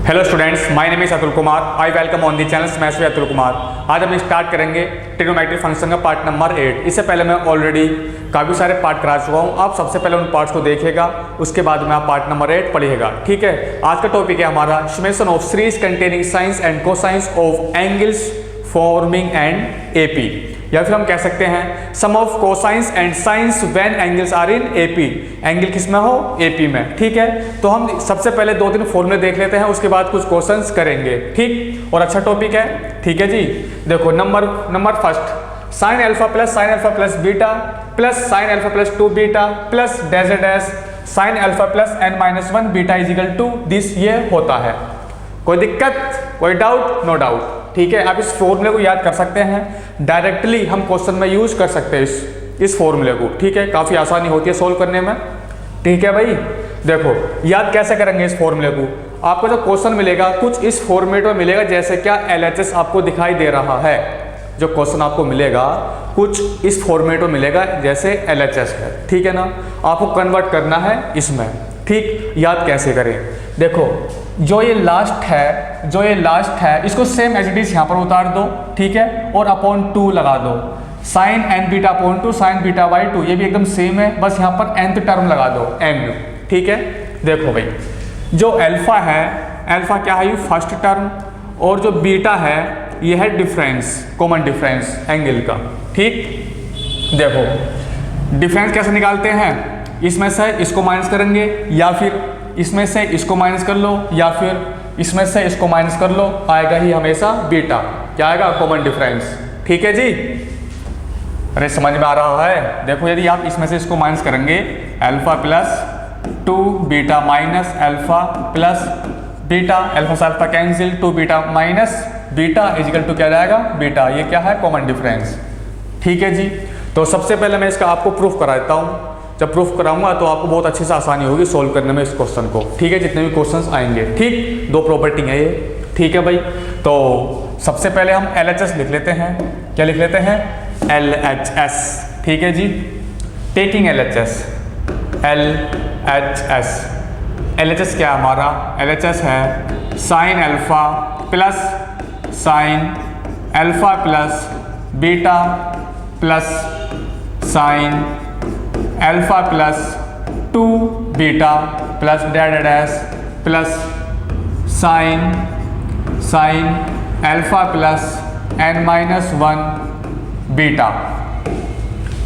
Hello students, my name is Atul Kumar. I welcome on the channel maths with Atul Kumar. आज हम start करेंगे trigonometric function का part number 8। इससे पहले मैं ऑलरेडी काफ़ी सारे पार्ट करा चुका हूँ। आप सबसे पहले उन पार्ट्स को देखिएगा, उसके बाद में आप पार्ट नंबर 8 पढ़िएगा। ठीक है, आज का टॉपिक है हमारा summation of series containing sines and cosines of angles forming an AP, या फिर हम कह सकते हैं sum of cosines and sines when angles are in AP. Angle किस में हो? एपी में। ठीक है, तो हम सबसे पहले 2-3 फॉर्मूले देख लेते हैं, उसके बाद कुछ क्वेश्चंस करेंगे। ठीक, और अच्छा टॉपिक है। ठीक है जी, देखो number first, sine alpha plus beta plus sine alpha plus 2 beta plus dash dash sine alpha plus n-1 beta is equal to this. ये होता है। कोई दिक्कत, कोई डाउट? No doubt. ठीक है, आप इस फॉर्मूले को याद कर सकते हैं, डायरेक्टली हम क्वेश्चन में यूज कर सकते हैं इस फॉर्मूले को। ठीक है, काफ़ी आसानी होती है सोल्व करने में। ठीक है भाई, देखो याद कैसे करेंगे इस फॉर्मूले को। आपको जो क्वेश्चन मिलेगा कुछ इस फॉर्मेट में मिलेगा, जैसे क्या LHS आपको दिखाई दे रहा है। जो क्वेश्चन आपको मिलेगा कुछ इस फॉर्मेट में मिलेगा, जैसे LHS है। ठीक है ना, आपको कन्वर्ट करना है इसमें। ठीक, याद कैसे करें? देखो जो ये लास्ट है इसको सेम एज इट इज यहाँ पर उतार दो। ठीक है, और अपॉन 2 लगा दो। Sine n beta upon 2 sine beta by 2, ये भी एकदम सेम है, बस यहाँ पर nth टर्म लगा दो n। ठीक है, देखो भाई जो अल्फा है, अल्फा क्या है? ये फर्स्ट टर्म, और जो बीटा है ये है डिफरेंस, कॉमन डिफरेंस एंगल का। ठीक, देखो डिफरेंस कैसे निकालते हैं? इसमें से इसको माइनस करेंगे, या फिर इसमें से इसको माइनस कर लो, या फिर इसमें से इसको माइनस कर लो, आएगा ही हमेशा बीटा। क्या आएगा? Common difference. ठीक है जी, अरे समझ में आ रहा है? देखो यदि आप इसमें से इसको माइनस करेंगे, alpha plus 2 beta minus alpha plus beta, alpha से alpha cancel, 2 beta minus beta is equal to क्या जाएगा? बीटा। ये क्या है? Common difference. ठीक है जी, तो सबसे पहले मैं इसका आपको प्रूफ करा देता हूँ। जब प्रूफ कराऊंगा तो आपको बहुत अच्छे से आसानी होगी सोल्व करने में इस क्वेश्चन को। ठीक है, जितने भी क्वेश्चंस आएंगे। ठीक, 2 प्रॉपर्टी है ये। ठीक है भाई, तो सबसे पहले हम LHS लिख लेते हैं। क्या लिख लेते हैं? LHS। ठीक है जी, टेकिंग LHS क्या है हमारा? LHS है sign alpha plus beta plus sine alpha plus 2 beta plus dash plus sine alpha plus n-1 beta.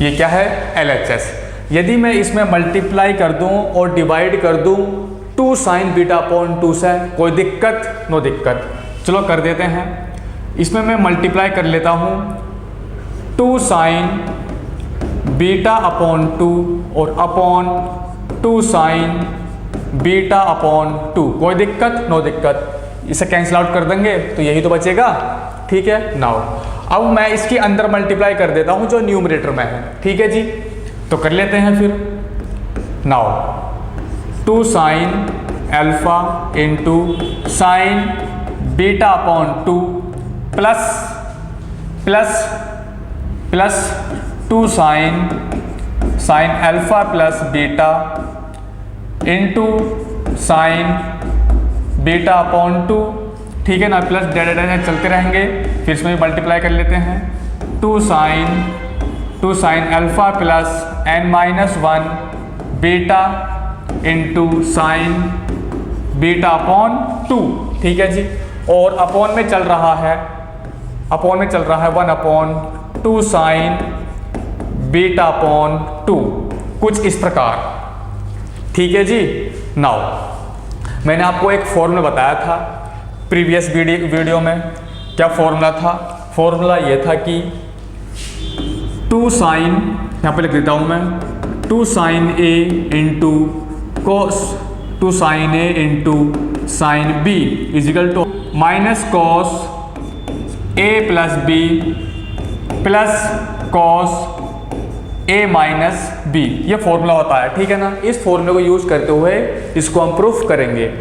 ये क्या है? LHS। यदि मैं इसमें मल्टीप्लाई कर दूं और डिवाइड कर दूं 2 साइन बीटा अपॉन 2 से, कोई दिक्कत? नो दिक्कत। चलो कर देते हैं। इसमें मैं मल्टीप्लाई कर लेता हूं 2 साइन बीटा अपॉन 2 और अपॉन 2 साइन बीटा अपॉन 2, कोई दिक्कत? नो दिक्कत। इसे कैंसिल आउट कर देंगे तो यही तो बचेगा। ठीक है, नाउ अब मैं इसके अंदर मल्टीप्लाई कर देता हूं जो न्यूमरेटर में है। ठीक है जी, तो कर लेते हैं फिर। Now 2 sine alpha into sine beta upon 2 plus 2 sine alpha plus beta into sine beta upon 2। ठीक है ना, प्लस डैश चलते रहेंगे, फिर इसमें मल्टीप्लाई कर लेते हैं। 2 sine alpha plus n-1 beta into sine beta upon 2। ठीक है जी, और अपॉन में चल रहा है 1/2 साइन बीटा अपॉन 2, कुछ इस प्रकार। ठीक है जी, नाउ मैंने आपको एक फॉर्मूला बताया था प्रीवियस वीडियो में। क्या फॉर्मूला था? फॉर्मूला ये था कि 2 साइन, यहाँ पे लिख देता हूँ मैं, 2 sine A into cos 2 sine A into sine B is equal to minus cos A plus B plus cos A minus B। ये फॉर्मूला होता है। ठीक है ना, इस फॉर्मूले को यूज करते हुए इसको हम प्रूफ करेंगे।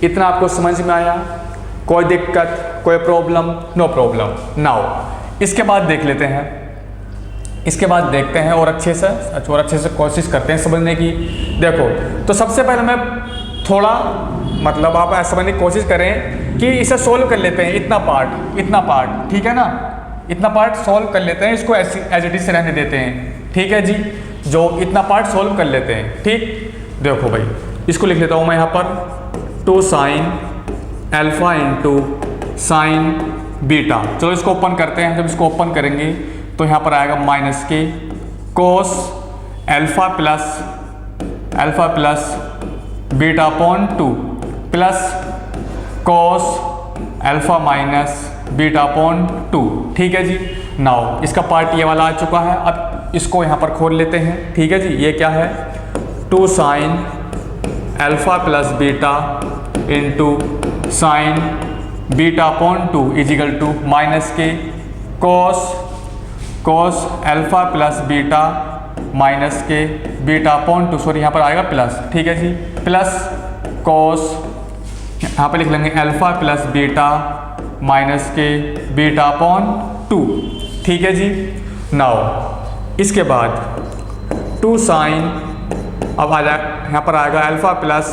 इतना आपको समझ में आया? कोई दिक्कत, कोई प्रॉब्लम? No problem. नाउ इसके बाद देख लेते हैं, इसके बाद देखते हैं और अच्छे से कोशिश करते हैं समझने की। देखो, तो सबसे पहले मैं थोड़ा मतलब आप ऐसा समझने की कोशिश करें कि इसे सोल्व कर लेते हैं, इतना पार्ट, ठीक है ना, इतना पार्ट सोल्व कर लेते हैं, इसको एज इट इज रहने देते हैं, ठीक है जी, जो इतना पार्ट सोल्व कर लेते हैं। ठीक, देखो भाई इसको लिख लेता हूँ मैं यहाँ पर 2 sine alpha into sine beta. चलो इसको ओपन करते हैं। जब इसको ओपन करेंगे तो यहाँ पर आएगा माइनस के cos alpha plus beta upon 2 plus cos alpha minus beta upon 2। ठीक है जी। नाउ इसका पार्ट ये वाला आ चुका है। अब इसको यहाँ पर खोल लेते हैं। ठीक है जी। ये क्या है 2 sine alpha plus beta into sine beta upon 2 is equal to minus के cos alpha plus beta minus के बीटा अपॉन 2, सॉरी यहाँ पर आएगा प्लस। ठीक है जी। प्लस कोस यहाँ पर लिख लेंगे अल्फा प्लस बीटा माइनस के बीटा अपॉन 2। ठीक है जी। नाउ इसके बाद 2 साइन, अब आ जाए यहाँ पर आएगा alpha plus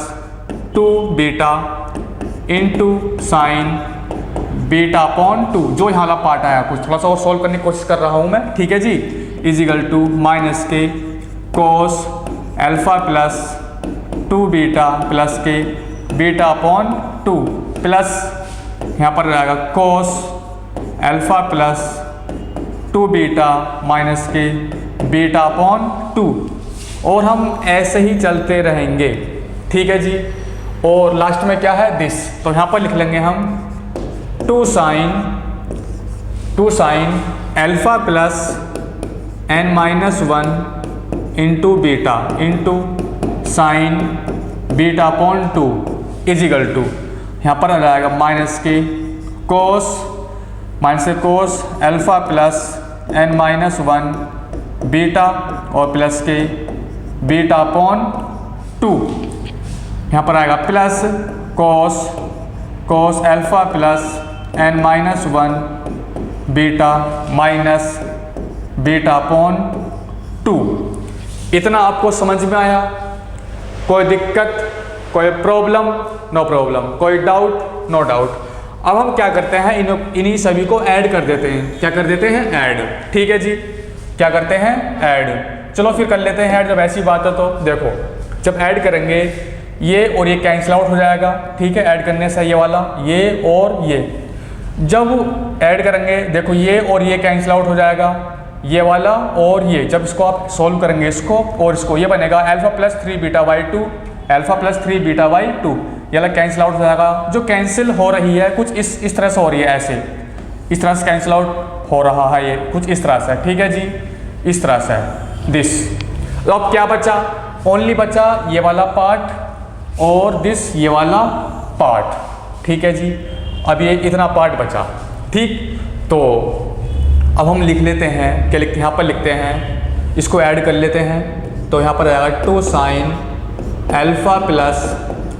2 beta into sine beta upon 2, जो यहाँ वाला पार्ट आया कुछ थोड़ा सा और सोल्व करने की कोशिश कर रहा हूँ मैं। ठीक है जी। इजिकल टू माइनस के cos alpha plus 2 beta plus के बीटा अपॉन 2 प्लस यहाँ पर रहेगा कोस अल्फा प्लस 2 बीटा माइनस के बीटा अपॉन 2, और हम ऐसे ही चलते रहेंगे। ठीक है जी। और लास्ट में क्या है दिस, तो यहाँ पर लिख लेंगे हम 2 sine alpha plus n-1 into beta into sine beta upon 2 is equal to यहाँ पर आ जाएगा माइनस के cos alpha plus n-1 beta और प्लस के बीटा अपॉन 2, यहाँ पर आएगा plus cos alpha plus n-1 beta minus beta upon 2। इतना आपको समझ में आया? कोई दिक्कत, कोई प्रॉब्लम? No problem. कोई डाउट? No doubt. अब हम क्या करते हैं, इन्हीं सभी को ऐड कर देते हैं। क्या कर देते हैं? ऐड। ठीक है जी। क्या करते हैं? ऐड। चलो फिर कर लेते हैं ऐड। जब ऐसी बात है तो देखो, जब ऐड करेंगे ये और ये कैंसिल आउट हो जाएगा। ठीक है। ऐड करने से ये वाला, ये और ये, जब ऐड करेंगे देखो ये और ये कैंसिल आउट हो जाएगा, ये वाला और ये। जब इसको आप सोल्व करेंगे इसको और इसको, ये बनेगा alpha plus 3 beta by 2, alpha plus 3 beta by 2, ये वाला कैंसिल आउट हो जाएगा। जो कैंसिल हो रही है कुछ इस तरह से हो रही है, ऐसे इस तरह से कैंसिल आउट हो रहा है, ये कुछ इस तरह से। ठीक है जी। इस तरह से दिस। तो अब क्या बचा? ओनली बचा ये वाला पार्ट और दिस, ये वाला पार्ट। ठीक है जी। अब ये इतना पार्ट बचा। ठीक। तो अब हम लिख लेते हैं, क्या लिखते हैं, यहाँ पर लिखते हैं, इसको ऐड कर लेते हैं। तो यहाँ पर आएगा 2 sine alpha plus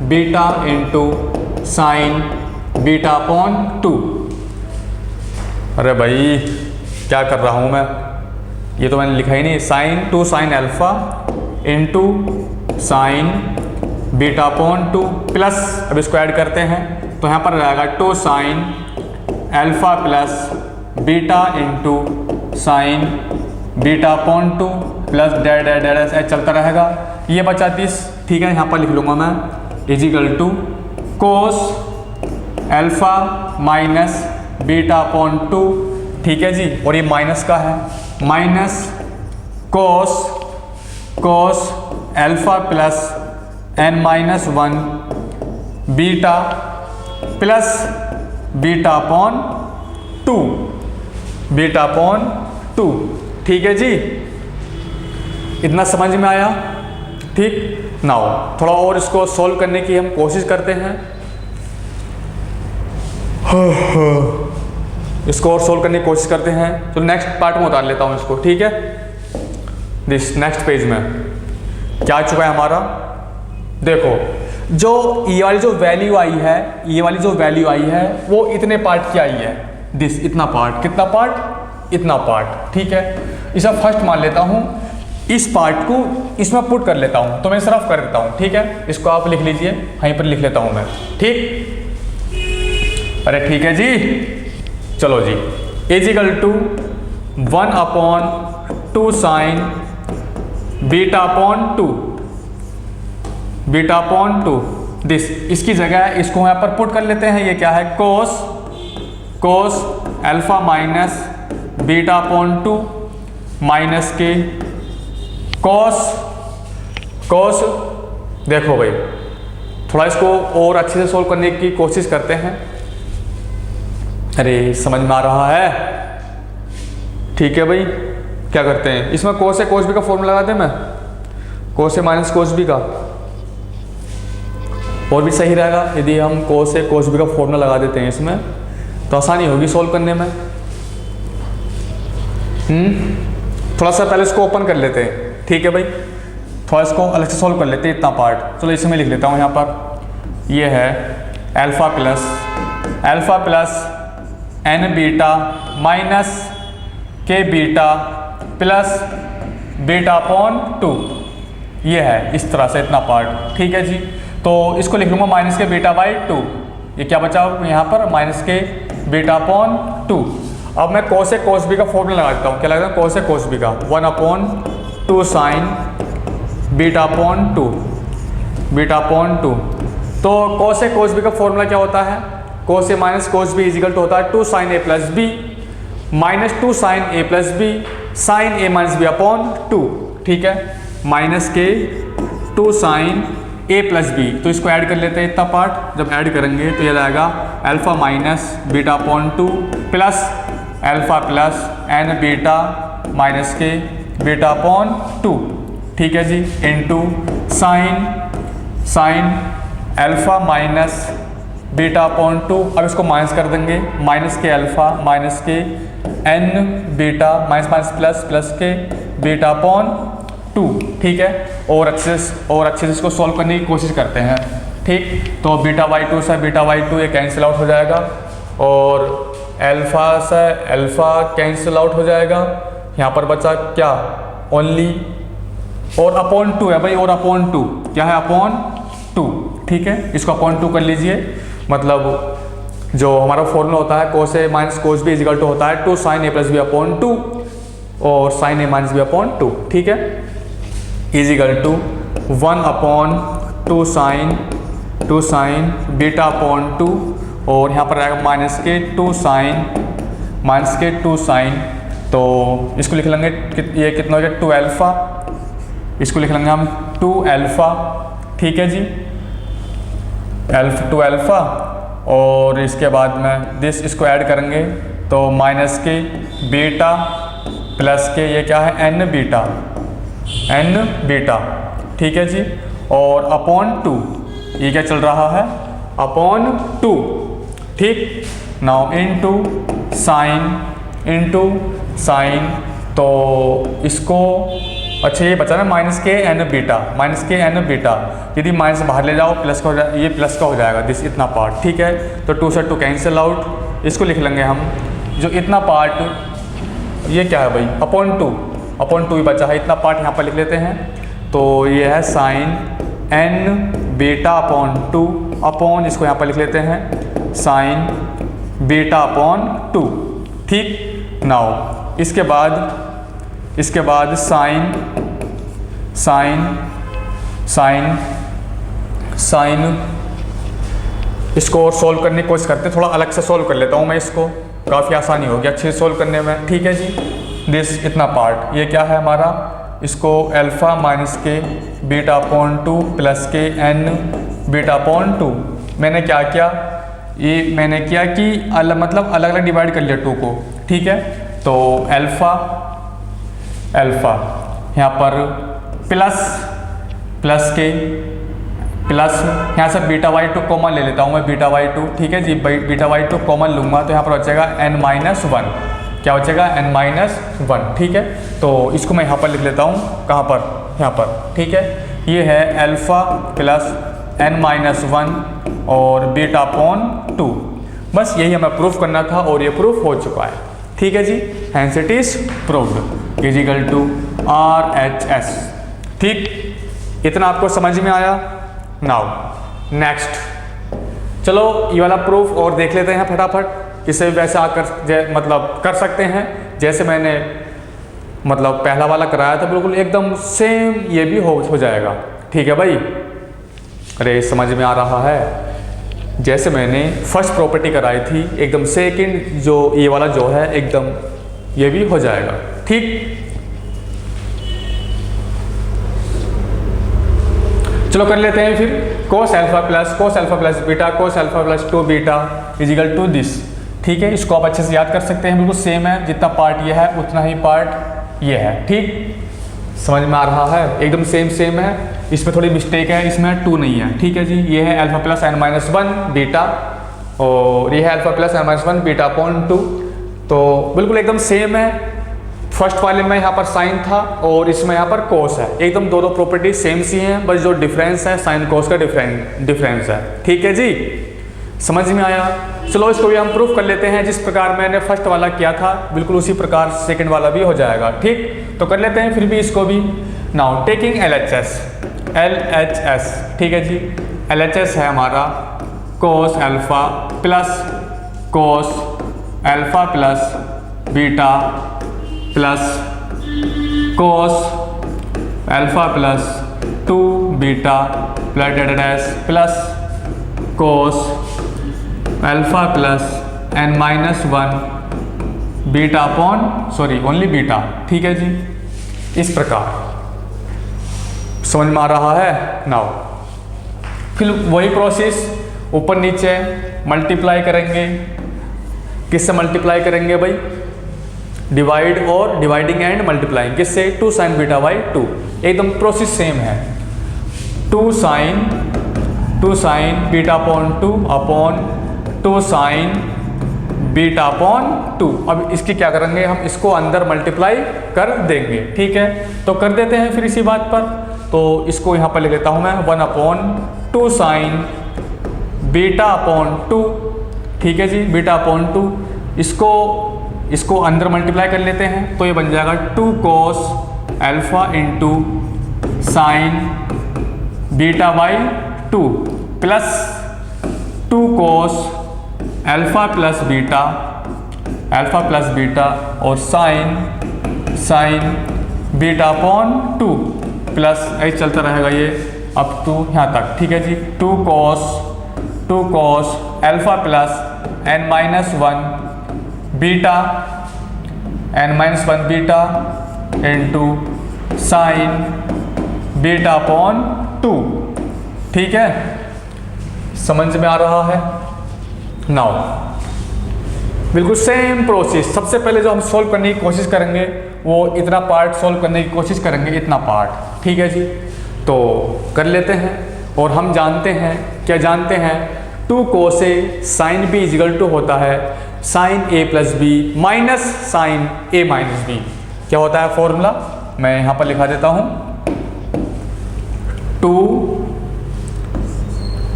beta into sine beta upon 2। अरे भाई क्या कर रहा हूँ मैं, ये तो मैंने लिखा ही नहीं। 2 sine alpha into sine beta upon 2 plus, अब इसको ऐड करते हैं तो यहाँ पर रहेगा 2 sine alpha plus beta into sine beta upon 2 plus dead ऐसे चलता रहेगा। ये बचा 30। ठीक है। यहाँ पर लिख लूँगा मैं is equal to cos alpha minus beta upon 2। ठीक है जी। और ये माइनस का है, minus cos alpha plus n-1 beta plus beta upon 2, beta upon 2। ठीक है जी। इतना समझ में आया? ठीक। नाउ थोड़ा और इसको सोल्व करने की हम कोशिश करते हैं। इसको और सोल्व करने की कोशिश करते हैं। तो नेक्स्ट पार्ट में उतार लेता हूँ इसको। ठीक है। दिस नेक्स्ट पेज में क्या आ चुका है हमारा, देखो जो ये वाली जो वैल्यू आई है, ये वाली जो वैल्यू आई है वो इतने पार्ट की आई है। दिस इतना पार्ट, कितना पार्ट? इतना पार्ट। ठीक है। इसे फर्स्ट मान लेता हूँ इस पार्ट को इसमें पुट कर लेता हूँ, तो मैं सिर्फ कर देता हूँ, ठीक है। इसको आप लिख लीजिए, वहीं पर लिख लेता हूँ मैं, ठीक। अरे ठीक है जी, चलो जी, इजिकल टू 1/2 साइन β/2, β/2 दिस, इसकी जगह इसको यहाँ पर पुट कर लेते हैं। ये क्या है, कोस अल्फा माइनस β/2 माइनस के कॉस। देखो भाई, थोड़ा इसको और अच्छे से सोल्व करने की कोशिश करते हैं। अरे समझ में आ रहा है, ठीक है भाई। क्या करते हैं, इसमें कोस से कोस बी का फॉर्मूला लगा दें मैं, कोस से माइनस कोस बी का, और भी सही रहेगा यदि हम कोस से कोस बी का फॉर्मूला लगा देते हैं इसमें, तो आसानी होगी सोल्व करने में। थोड़ा सा पहले इसको ओपन कर लेते हैं, ठीक है भाई। थोड़ा इसको अलग से सोल्व कर लेते हैं इतना पार्ट। चलो इसे मैं लिख लेता हूँ यहाँ पर। ये है alpha plus n beta minus के बीटा प्लस β/2, ये है इस तरह से इतना पार्ट, ठीक है जी। तो इसको लिख लूँगा माइनस के β/2। ये क्या बचा यहाँ पर, माइनस के β/2। अब मैं कोस से कोस बी का फॉर्मूला लगा देता हूँ। क्या लगता है, कोस से कोस बी का 1/2 साइन β/2। तो कोस से कोस बी का फॉर्मूला क्या होता है, कोस से minus cos B is equal to होता है 2 sine a plus B minus 2 sine a plus B sine a minus b/2, ठीक है। माइनस के 2 साइन a प्लस बी, तो इसको ऐड कर लेते हैं इतना पार्ट। जब ऐड करेंगे तो ये आएगा alpha minus β/2 plus alpha plus n beta minus के β/2, ठीक है जी, इनटू साइन अल्फा माइनस β/2। अब इसको माइनस कर देंगे, माइनस के अल्फा माइनस के n बीटा माइनस प्लस के β/2, ठीक है। और अच्छे से इसको सॉल्व करने की कोशिश करते हैं, ठीक। तो β/2 से β/2 ये कैंसिल आउट हो जाएगा, और अल्फा से अल्फा कैंसिल आउट हो जाएगा। यहाँ पर बचा क्या, ओनली और /2 है भाई, और /2 क्या है, /2, ठीक है। इसको /2 कर लीजिए। मतलब जो हमारा फॉर्मूला होता है cos A minus cos B is equal to होता है 2 साइन a प्लस b/2 और साइन a माइनस b/2, ठीक है, इजिकल टू 1/2 साइन β/2, और यहाँ पर आएगा माइनस के 2 साइन। तो इसको लिख लेंगे, ये कितना हो गया, 2 अल्फा। इसको लिख लेंगे हम 2 अल्फा, ठीक है जी, 2 अल्फा। और इसके बाद में इसको ऐड करेंगे तो माइनस के बीटा प्लस के ये क्या है, n बीटा, ठीक है जी, और /2 ये क्या चल रहा है, /2, ठीक। नाउ इनटू साइन, तो इसको अच्छा ये बचा ना माइनस के n बीटा। यदि माइनस बाहर ले जाओ प्लस का हो जाए, ये प्लस का हो जाएगा दिस इतना पार्ट, ठीक है। तो 2 से 2 कैंसिल आउट। इसको लिख लेंगे हम, जो इतना पार्ट ये क्या है भाई, /2 ही बचा है, इतना पार्ट यहाँ पर लिख लेते हैं। तो ये है साइन n β/2 अपॉन, इसको यहाँ पर लिख लेते हैं साइन β/2, ठीक। नाउ इसके बाद साइन इसको और सोल्व करने की कोशिश करते हैं। थोड़ा अलग से सोल्व कर लेता हूँ मैं इसको, काफ़ी आसानी होगी अच्छे से सोल्व करने में, ठीक है जी। दिस इतना पार्ट ये क्या है हमारा, इसको अल्फा माइनस के β/2 प्लस के n β/2। मैंने क्या किया, मैंने किया कि मतलब अलग अलग डिवाइड कर लिया 2 को, ठीक है। तो अल्फा यहाँ पर प्लस यहाँ से β/2 कॉमन ले लेता हूँ मैं, β/2, ठीक है जी। β/2 कॉमन लूँगा तो यहाँ पर बचेगा n-1, क्या बचेगा, n-1, ठीक है। तो इसको मैं यहाँ पर लिख लेता हूँ, कहाँ पर, यहाँ पर, ठीक है। ये है अल्फा प्लस n-1 और β/2। बस यही हमें प्रूफ करना था और ये प्रूफ हो चुका है, ठीक है जी, hence it is proved. Equal to RHS। ठीक, इतना आपको समझ में आया। नाउ नेक्स्ट, चलो ये वाला प्रूफ और देख लेते हैं फटाफट। इसे भी वैसे आकर मतलब कर सकते हैं जैसे मैंने मतलब पहला वाला कराया था, बिल्कुल एकदम सेम ये भी हो जाएगा। ठीक है भाई, अरे समझ में आ रहा है। जैसे मैंने फर्स्ट प्रॉपर्टी कराई थी एकदम सेकंड जो ये वाला जो है एकदम ये भी हो जाएगा। ठीक, चलो कर लेते हैं फिर। cos alpha plus beta cos alpha plus 2 beta is equal to this. ठीक है, इसको आप अच्छे से याद कर सकते हैं, बिल्कुल सेम है, जितना पार्ट ये है उतना ही पार्ट ये है। ठीक, समझ में आ रहा है, एकदम सेम है। इसमें थोड़ी मिस्टेक है, इसमें 2 नहीं है। ठीक है जी, ये है अल्फा प्लस n-1 बीटा और ये है alpha plus n-1 beta upon 2। तो बिल्कुल एकदम सेम है। फर्स्ट वाले में यहाँ पर साइन था और इसमें यहाँ पर कोस है, एकदम दोनों प्रॉपर्टी सेम सी हैं, बस जो डिफरेंस है साइन कोस का डिफरेंस है। ठीक है जी, समझ में आया। चलो इसको भी हम प्रूफ कर लेते हैं, जिस प्रकार मैंने फर्स्ट वाला किया था बिल्कुल उसी प्रकार सेकंड वाला भी हो जाएगा। ठीक, तो कर लेते हैं फिर भी इसको भी। Now taking LHS। ठीक है जी, LHS है हमारा cos alpha plus beta plus cos alpha plus 2 beta plus cos alpha plus n-1 beta upon only beta. ठीक है जी, इस प्रकार समझ में आ रहा है। नाउ फिर वही प्रोसेस ऊपर नीचे मल्टीप्लाई करेंगे। किससे मल्टीप्लाई करेंगे भाई? डिवाइड और डिवाइडिंग एंड मल्टीप्लाइंग। किससे? 2 sin बीटा बाई 2। एकदम प्रोसेस सेम है। 2 sin beta upon 2 upon 2 sin beta upon 2। अब इसकी क्या करेंगे हम, इसको अंदर मल्टीप्लाई कर देंगे। ठीक है, तो कर देते हैं फिर इसी बात पर। तो इसको यहाँ पर ले लेता हूँ मैं 1 अपॉन 2 sin बीटा अपॉन 2। ठीक है जी, बीटा अपॉन 2। इसको अंदर मल्टीप्लाई कर लेते हैं तो ये बन जाएगा 2 cos alpha into sine beta by 2 plus 2 cos alpha plus beta और साइन बीटा अपॉन 2 प्लस ऐसे चलता रहेगा ये अप टू यहाँ तक। ठीक है जी, 2 cos alpha plus n-1 beta into sine beta upon 2। ठीक है, समझ में आ रहा है। नाउ बिल्कुल सेम प्रोसेस। सबसे पहले जो हम सॉल्व करने की कोशिश करेंगे वो इतना पार्ट सॉल्व करने की कोशिश करेंगे, इतना पार्ट। ठीक है जी, तो कर लेते हैं। और हम जानते हैं, क्या जानते हैं, 2 cos A sin B is equal to होता है sin A plus B minus sine A minus B. क्या होता है फॉर्मूला, मैं यहाँ पर लिखा देता हूँ।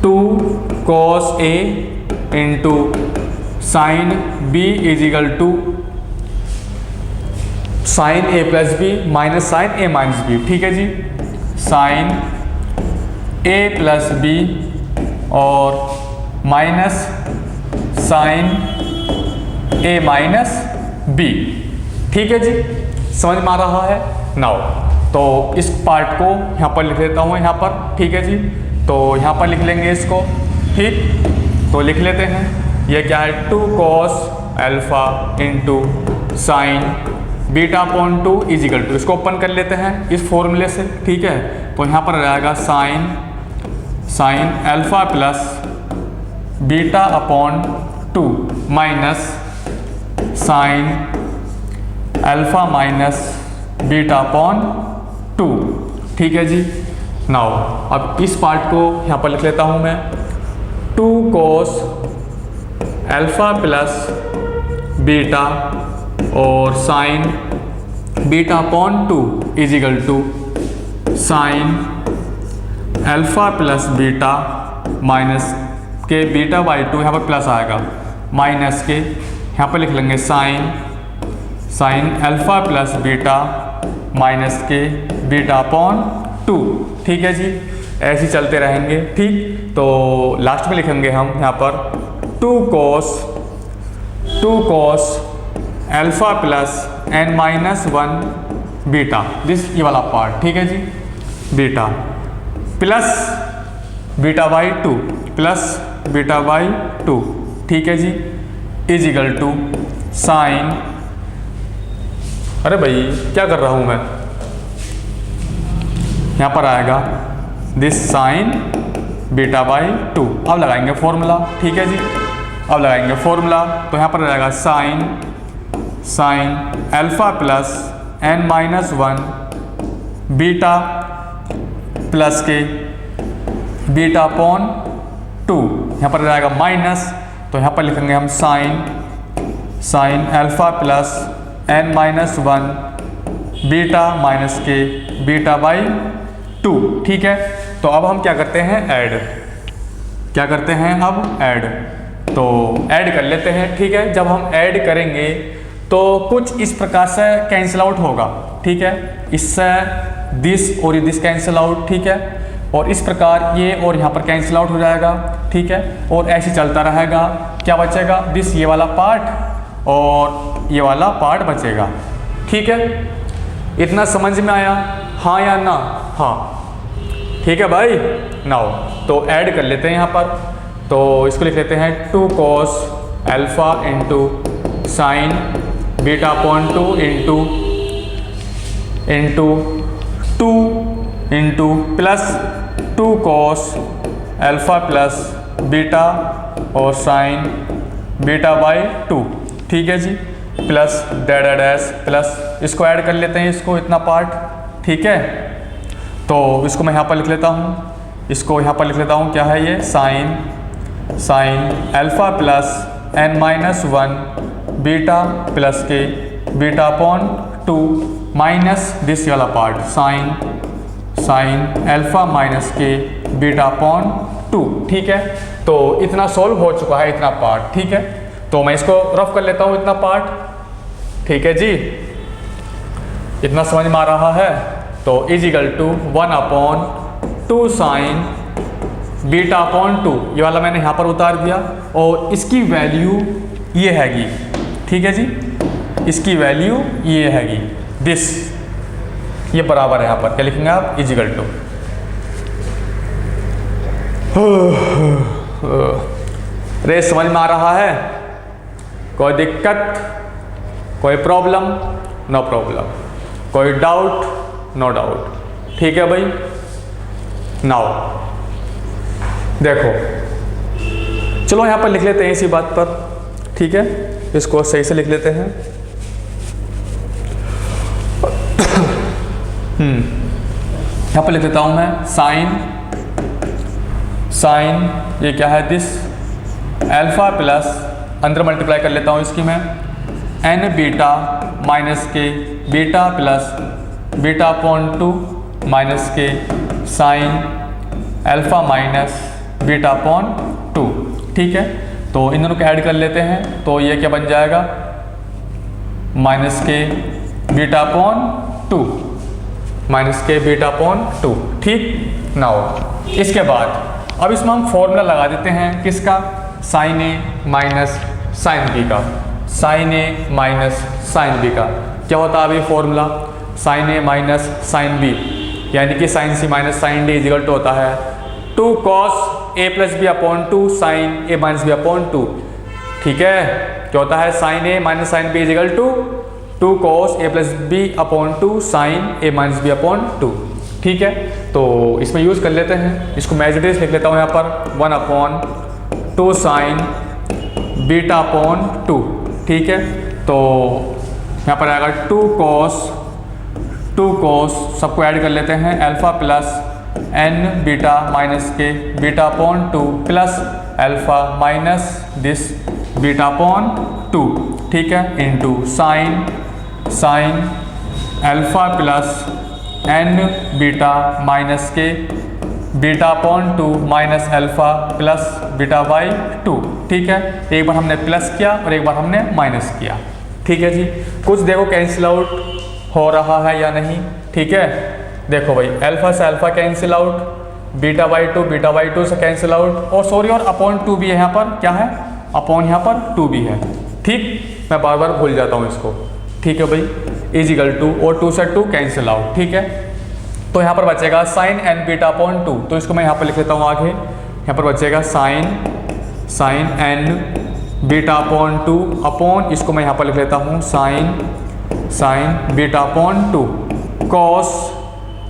2 cos A into sine B is equal to sine A plus B minus sine A minus B. ठीक है जी, साइन A प्लस बी और minus sine A minus B. ठीक है जी, समझ में आ रहा है। नाउ तो इस पार्ट को यहाँ पर लिख लेता हूँ यहाँ पर। ठीक है जी, तो यहाँ पर लिख लेंगे इसको। ठीक, तो लिख लेते हैं। ये क्या है, 2 cos alpha into sine beta upon 2 is equal to, इसको ओपन कर लेते हैं इस फॉर्मूले से। ठीक है, तो यहाँ पर रहेगा sign alpha plus beta upon 2 minus sign alpha minus beta upon 2। ठीक है जी, नाउ अब इस पार्ट को यहाँ पर लिख लेता हूँ मैं। 2 cos अल्फा प्लस बीटा और sine beta upon 2 is equal to sine alpha plus beta minus के बीटा बाई 2, यहाँ पर प्लस आएगा, माइनस के यहाँ पर लिख लेंगे sine sine alpha plus beta minus के बीटा अपॉन 2। ठीक है जी, ऐसे ही चलते रहेंगे। ठीक, तो लास्ट में लिखेंगे हम यहाँ पर 2 cos alpha plus n minus 1 beta, this ये वाला पार्ट। ठीक है जी, beta plus beta by 2 plus beta by 2। ठीक है जी, इज इक्वल टू साइन, अरे भाई क्या कर रहा हूँ मैं, यहाँ पर आएगा दिस साइन बीटा बाई 2। अब लगाएंगे फॉर्मूला। ठीक है जी, अब लगाएंगे फॉर्मूला, तो यहाँ पर रहेगा sign alpha plus n minus 1 beta plus के बीटा अपॉन 2। यहाँ पर रहेगा माइनस, तो यहाँ पर लिखेंगे हम sign alpha plus n minus 1 beta minus के बीटा बाई 2। ठीक है, तो अब हम क्या करते हैं, क्या करते हैं अब ऐड, तो ऐड कर लेते हैं। ठीक है, जब हम ऐड करेंगे तो कुछ इस प्रकार से कैंसिल आउट होगा। ठीक है, इससे दिस और दिस कैंसिल आउट। ठीक है, और इस प्रकार ये और यहाँ पर कैंसिल आउट हो जाएगा। ठीक है, और ऐसे चलता रहेगा। क्या बचेगा, दिस ये वाला पार्ट और ये वाला पार्ट बचेगा। ठीक है, इतना समझ में आया, हाँ या ना? हाँ, ठीक है भाई। नाउ तो ऐड कर लेते हैं यहाँ पर, तो इसको लिख लेते हैं 2 cos alpha into sine beta upon 2 into 2 into plus 2 cos alpha plus beta और साइन बीटा बाई 2। ठीक है जी, प्लस डैश प्लस, इसको ऐड कर लेते हैं, इसको इतना पार्ट। ठीक है, तो इसको मैं यहाँ पर लिख लेता हूँ, इसको यहाँ पर लिख लेता हूँ, क्या है ये, sign alpha plus n minus 1 beta plus के बीटा अपॉन 2 माइनस दिस वाला पार्ट साइन अल्फा माइनस के बीटा अपॉन 2। ठीक है, तो इतना सॉल्व हो चुका है, इतना पार्ट। ठीक है, तो मैं इसको रफ कर लेता हूँ, इतना पार्ट। ठीक है जी, इतना समझ में आ रहा है, तो is equal to 1 upon 2 sine beta upon 2, ये वाला मैंने यहाँ पर उतार दिया, और इसकी वैल्यू ये हैगी। ठीक है जी, इसकी वैल्यू ये हैगी, दिस, ये बराबर है, यहाँ पर क्या लिखेंगे आप, इज इक्वल टू, रे समझ में आ रहा है? कोई दिक्कत, कोई प्रॉब्लम? No problem. कोई डाउट? No doubt. ठीक है भाई। नाउ देखो, चलो यहाँ पर लिख लेते हैं इसी बात पर। ठीक है, इसको सही से लिख लेते हैं। यहाँ पर लिख लेता हूँ मैं साइन ये क्या है, दिस अल्फा प्लस, अंदर मल्टीप्लाई कर लेता हूँ इसकी मैं, n बीटा माइनस के beta plus beta upon 2 minus के sine alpha minus beta upon 2। ठीक है, तो इन दोनों को ऐड कर लेते हैं, तो ये क्या बन जाएगा, माइनस के बीटा अपॉन 2, माइनस के बीटा अपॉन 2। ठीक, नाउ इसके बाद अब इसमें हम फॉर्मूला लगा देते हैं, किसका, sine A minus sine B का, sine A minus sine B का। क्या होता है अभी formula, sine A minus sine B, यानी कि sine C minus sine D is equal to होता है 2 cos A plus B upon 2 sine A minus B upon 2। ठीक है, क्या होता है, sine A minus sine B is equal to 2 cos A plus B upon 2 sine A minus B upon 2। ठीक है, तो इसमें यूज़ कर लेते हैं, इसको मैं एज इट इज लिख लेता हूँ यहाँ पर 1 अपॉन 2 साइन बीटा अपॉन 2। ठीक है, तो यहाँ पर आएगा 2 cos सबको ऐड कर लेते हैं, alpha plus n beta minus के beta upon 2 plus alpha minus this beta upon 2। ठीक है, into sine alpha plus n beta minus के beta upon 2 minus alpha plus beta by 2। ठीक है, एक बार हमने प्लस किया और एक बार हमने माइनस किया। ठीक है जी। कुछ देखो कैंसिल आउट हो रहा है या नहीं, ठीक है। देखो भाई अल्फा से alpha cancel out, beta by two से कैंसिल आउट, और सॉरी और अपॉन 2 भी है यहाँ पर, क्या है अपॉन यहाँ पर 2 भी है, ठीक। मैं बार बार भूल जाता हूँ इसको, ठीक है भाई। इजिकल टू और 2 से 2 कैंसिल आउट, ठीक है। तो यहाँ पर बचेगा साइन एन बीटा अपॉन 2, तो इसको मैं यहाँ पर लिख लेता हूँ आगे। यहाँ पर बचेगा sine N beta upon 2 upon, इसको मैं यहाँ पर लिख लेता हूँ साइन बीटा अपॉन 2 कॉस।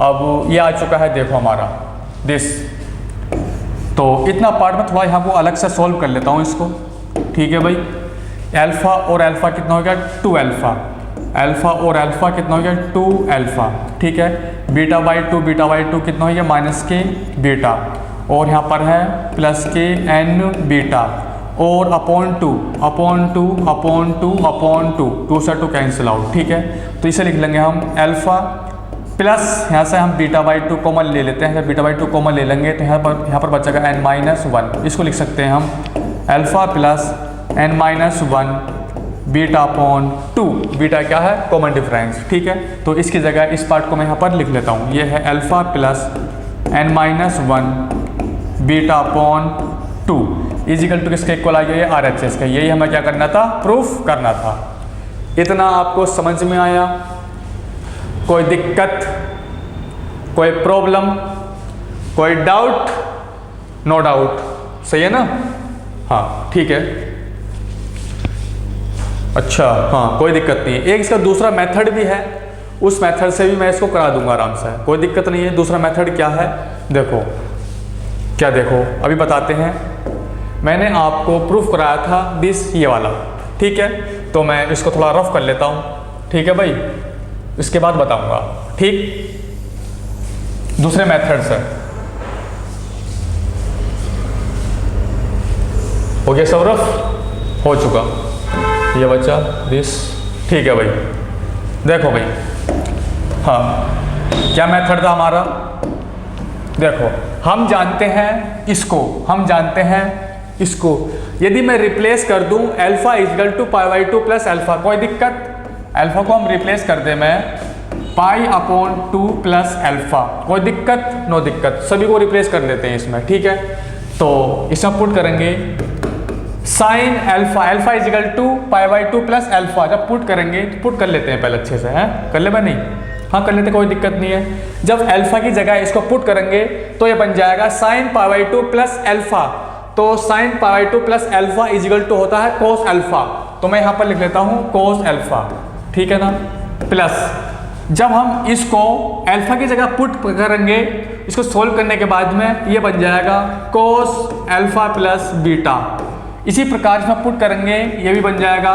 अब ये आ चुका है देखो हमारा दिस। तो इतना पार्ट में थोड़ा यहाँ को अलग से सॉल्व कर लेता हूँ इसको, ठीक है भाई। अल्फा और अल्फा कितना हो गया 2 अल्फा, अल्फा और अल्फा कितना हो गया 2 अल्फा, ठीक है। बीटा बाई टू कितना हो गया माइनस के बीटा, और यहाँ पर है प्लस के एन बीटा, और अपॉन टू 2 से 2 कैंसिल आउट, ठीक है। तो इसे लिख लेंगे हम अल्फा प्लस, यहाँ से हम बीटा बाई 2 कॉमन ले लेते हैं, जब बीटा बाई 2 कॉमन ले लेंगे तो यहाँ पर बचेगा n माइनस 1, इसको लिख सकते हैं हम alpha plus n minus 1 beta upon 2, beta क्या है कॉमन डिफरेंस, ठीक है। तो इसकी जगह इस पार्ट को मैं यहाँ पर लिख लेता हूँ, ये है alpha plus n minus 1 beta upon 2 is equal to किसके इक्वल आ गया, ये RHS का। यही हमें क्या करना था, प्रूफ करना था। इतना आपको समझ में आया? कोई दिक्कत, कोई प्रॉब्लम, कोई डाउट? नो डाउट, सही है ना? हाँ ठीक है, अच्छा हाँ कोई दिक्कत नहीं है। एक इसका दूसरा मेथड भी है, उस मेथड से भी मैं इसको करा दूंगा आराम से, कोई दिक्कत नहीं है। दूसरा मेथड क्या है देखो, क्या देखो अभी बताते हैं। मैंने आपको प्रूफ कराया था दिस, ये वाला, ठीक है। तो मैं इसको थोड़ा रफ कर लेता हूँ, ठीक है भाई, इसके बाद बताऊंगा, ठीक। दूसरे मेथड से हो गया सब रफ, हो चुका, ये बच्चा दिस, ठीक है भाई। देखो भाई, हाँ क्या मेथड था हमारा, देखो हम जानते हैं इसको, हम जानते हैं इसको। यदि मैं रिप्लेस कर दूं अल्फा is equal to pi by 2 plus alpha, कोई दिक्कत? अल्फा को हम रिप्लेस कर दें मैं पाई अपॉन 2 प्लस अल्फा, कोई दिक्कत? नो दिक्कत, सभी को रिप्लेस कर देते हैं इसमें, ठीक है। तो इसमें पुट करेंगे sine alpha, alpha is equal to pi by 2 plus alpha. जब पुट करेंगे तो पुट कर लेते हैं पहले अच्छे से, हैं कर ले? नहीं, हाँ कर लेते, कोई दिक्कत नहीं है। जब अल्फा की जगह इसको पुट करेंगे तो ये बन जाएगा sine pi by 2 plus alpha. तो sine pi by 2 plus alpha is equal to होता है कोस अल्फा, तो मैं यहाँ पर लिख लेता हूँ कोस अल्फा, ठीक है ना। प्लस जब हम इसको अल्फा की जगह पुट करेंगे, इसको सोल्व करने के बाद में ये बन जाएगा कोस अल्फा प्लस बीटा। इसी प्रकार इसमें पुट करेंगे, ये भी बन जाएगा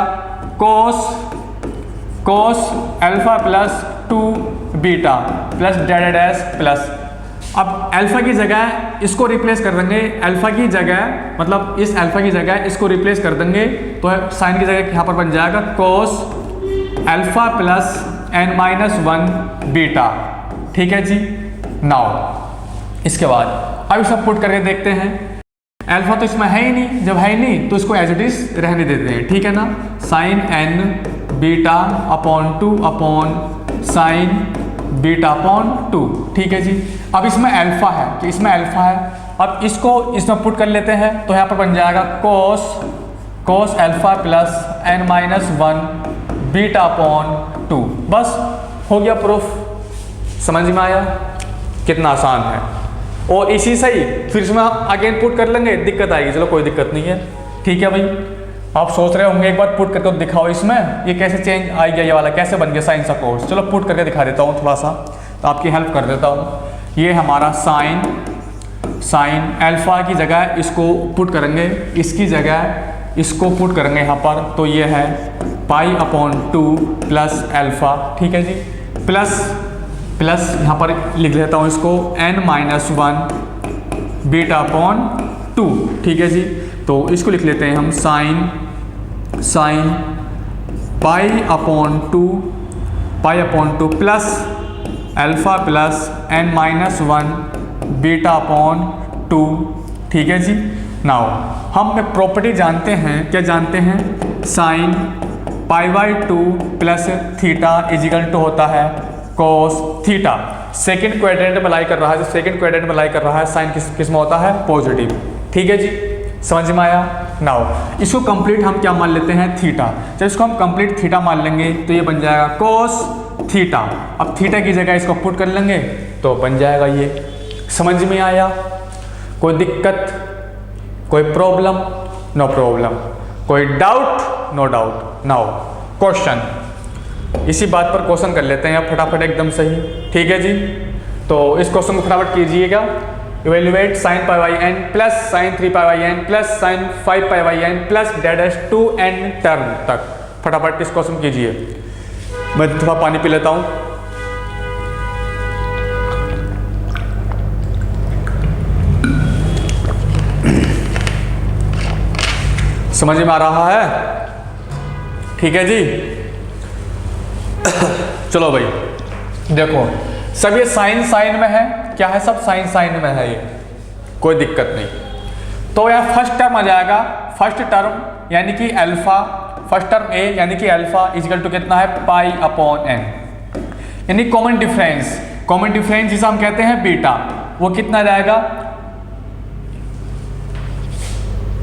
कोस alpha plus 2 beta plus dash plus. अब अल्फा की जगह इसको रिप्लेस कर देंगे, अल्फा की जगह मतलब इस अल्फा की जगह इसको रिप्लेस कर देंगे, तो साइन की जगह यहाँ पर बन जाएगा कोस alpha plus n minus 1 beta, ठीक है जी। नाउ इसके बाद अब सब पुट करके देखते हैं। अल्फा तो इसमें है ही नहीं, जब है ही नहीं तो इसको एज इट इज रहने देते हैं, ठीक है ना। Sine n beta upon 2 upon sine beta upon 2, ठीक है जी। अब इसमें अल्फा है, कि इसमें अल्फा है, अब इसको इसमें पुट कर लेते हैं, तो यहाँ पर बन जाएगा कोस alpha plus n minus 1 beta upon 2। बस हो गया प्रूफ, समझ में आया कितना आसान है। और इसी से ही फिर इसमें आप अगेन पुट कर लेंगे, दिक्कत आएगी, चलो कोई दिक्कत नहीं है, ठीक है भाई। आप सोच रहे होंगे एक बार पुट करके तो दिखाओ इसमें ये कैसे चेंज आ गया, ये वाला कैसे बन गया साइन सा कोस। चलो पुट करके दिखा देता हूँ थोड़ा सा, तो आपकी हेल्प कर देता हूँ। ये हमारा साइन अल्फा की जगह इसको पुट करेंगे, इसकी जगह इसको पुट करेंगे यहाँ पर, तो ये है पाई अपॉन 2 प्लस अल्फा, ठीक है जी। प्लस यहाँ पर लिख लेता हूँ इसको n माइनस 1 बीटा अपॉन 2, ठीक है जी। तो इसको लिख लेते हैं हम sine pi upon 2 plus alpha plus n minus 1 beta upon 2, ठीक है जी। नाउ हम एक प्रॉपर्टी जानते हैं, क्या जानते हैं, sine π/2 plus theta equal to होता है cos थीटा। सेकेंड क्वाड्रेंट में लाई कर रहा है, जो सेकेंड क्वाड्रेंट में लाई कर रहा है साइन किस में होता है, पॉजिटिव। ठीक है जी, समझ में आया। नाउ इसको कंप्लीट हम क्या मान लेते हैं, थीटा। जब इसको हम कंप्लीट थीटा मान लेंगे तो ये बन जाएगा cos थीटा। अब थीटा की जगह इसको पुट कर लेंगे तो बन जाएगा ये। समझ में आया, कोई दिक्कत, कोई प्रॉब्लम, नो प्रॉब्लम, कोई doubt, no doubt. Now question, इसी बात पर क्वेश्चन कर लेते हैं अब फटाफट एकदम सही। ठीक है जी, तो इस क्वेश्चन को फटाफट कीजिएगा। Evaluate sine π/n plus sine 3π/n plus sine 5π/n plus dash 2n term तक फटाफट इस क्वेश्चन कीजिए। मैं थोड़ा पानी पी लेता हूँ। समझ में आ रहा है? ठीक है जी। चलो भाई देखो, सब ये साइन में है, क्या है, सब साइन में है, ये कोई दिक्कत नहीं। तो यहाँ फर्स्ट टर्म आ जाएगा, फर्स्ट टर्म यानी कि अल्फा, फर्स्ट टर्म ए यानी कि अल्फा इजिकल टू कितना है, π/n, यानी कॉमन डिफरेंस जिसे हम कहते हैं बीटा, वो कितना जाएगा,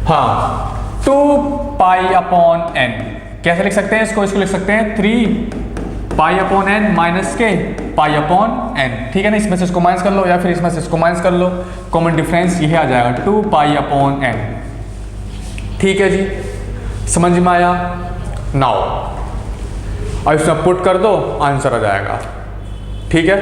हाँ 2π/n। कैसे लिख सकते हैं इसको लिख सकते हैं 3π/n माइनस के π/n। ठीक है ना, इसमें से इसको माइनस कर लो या फिर इसमें से इसको माइनस कर लो, कॉमन डिफरेंस यही आ जाएगा 2π/n। ठीक है जी, समझ में आया। नाउ अब इसमें पुट कर दो, आंसर आ जाएगा। ठीक है,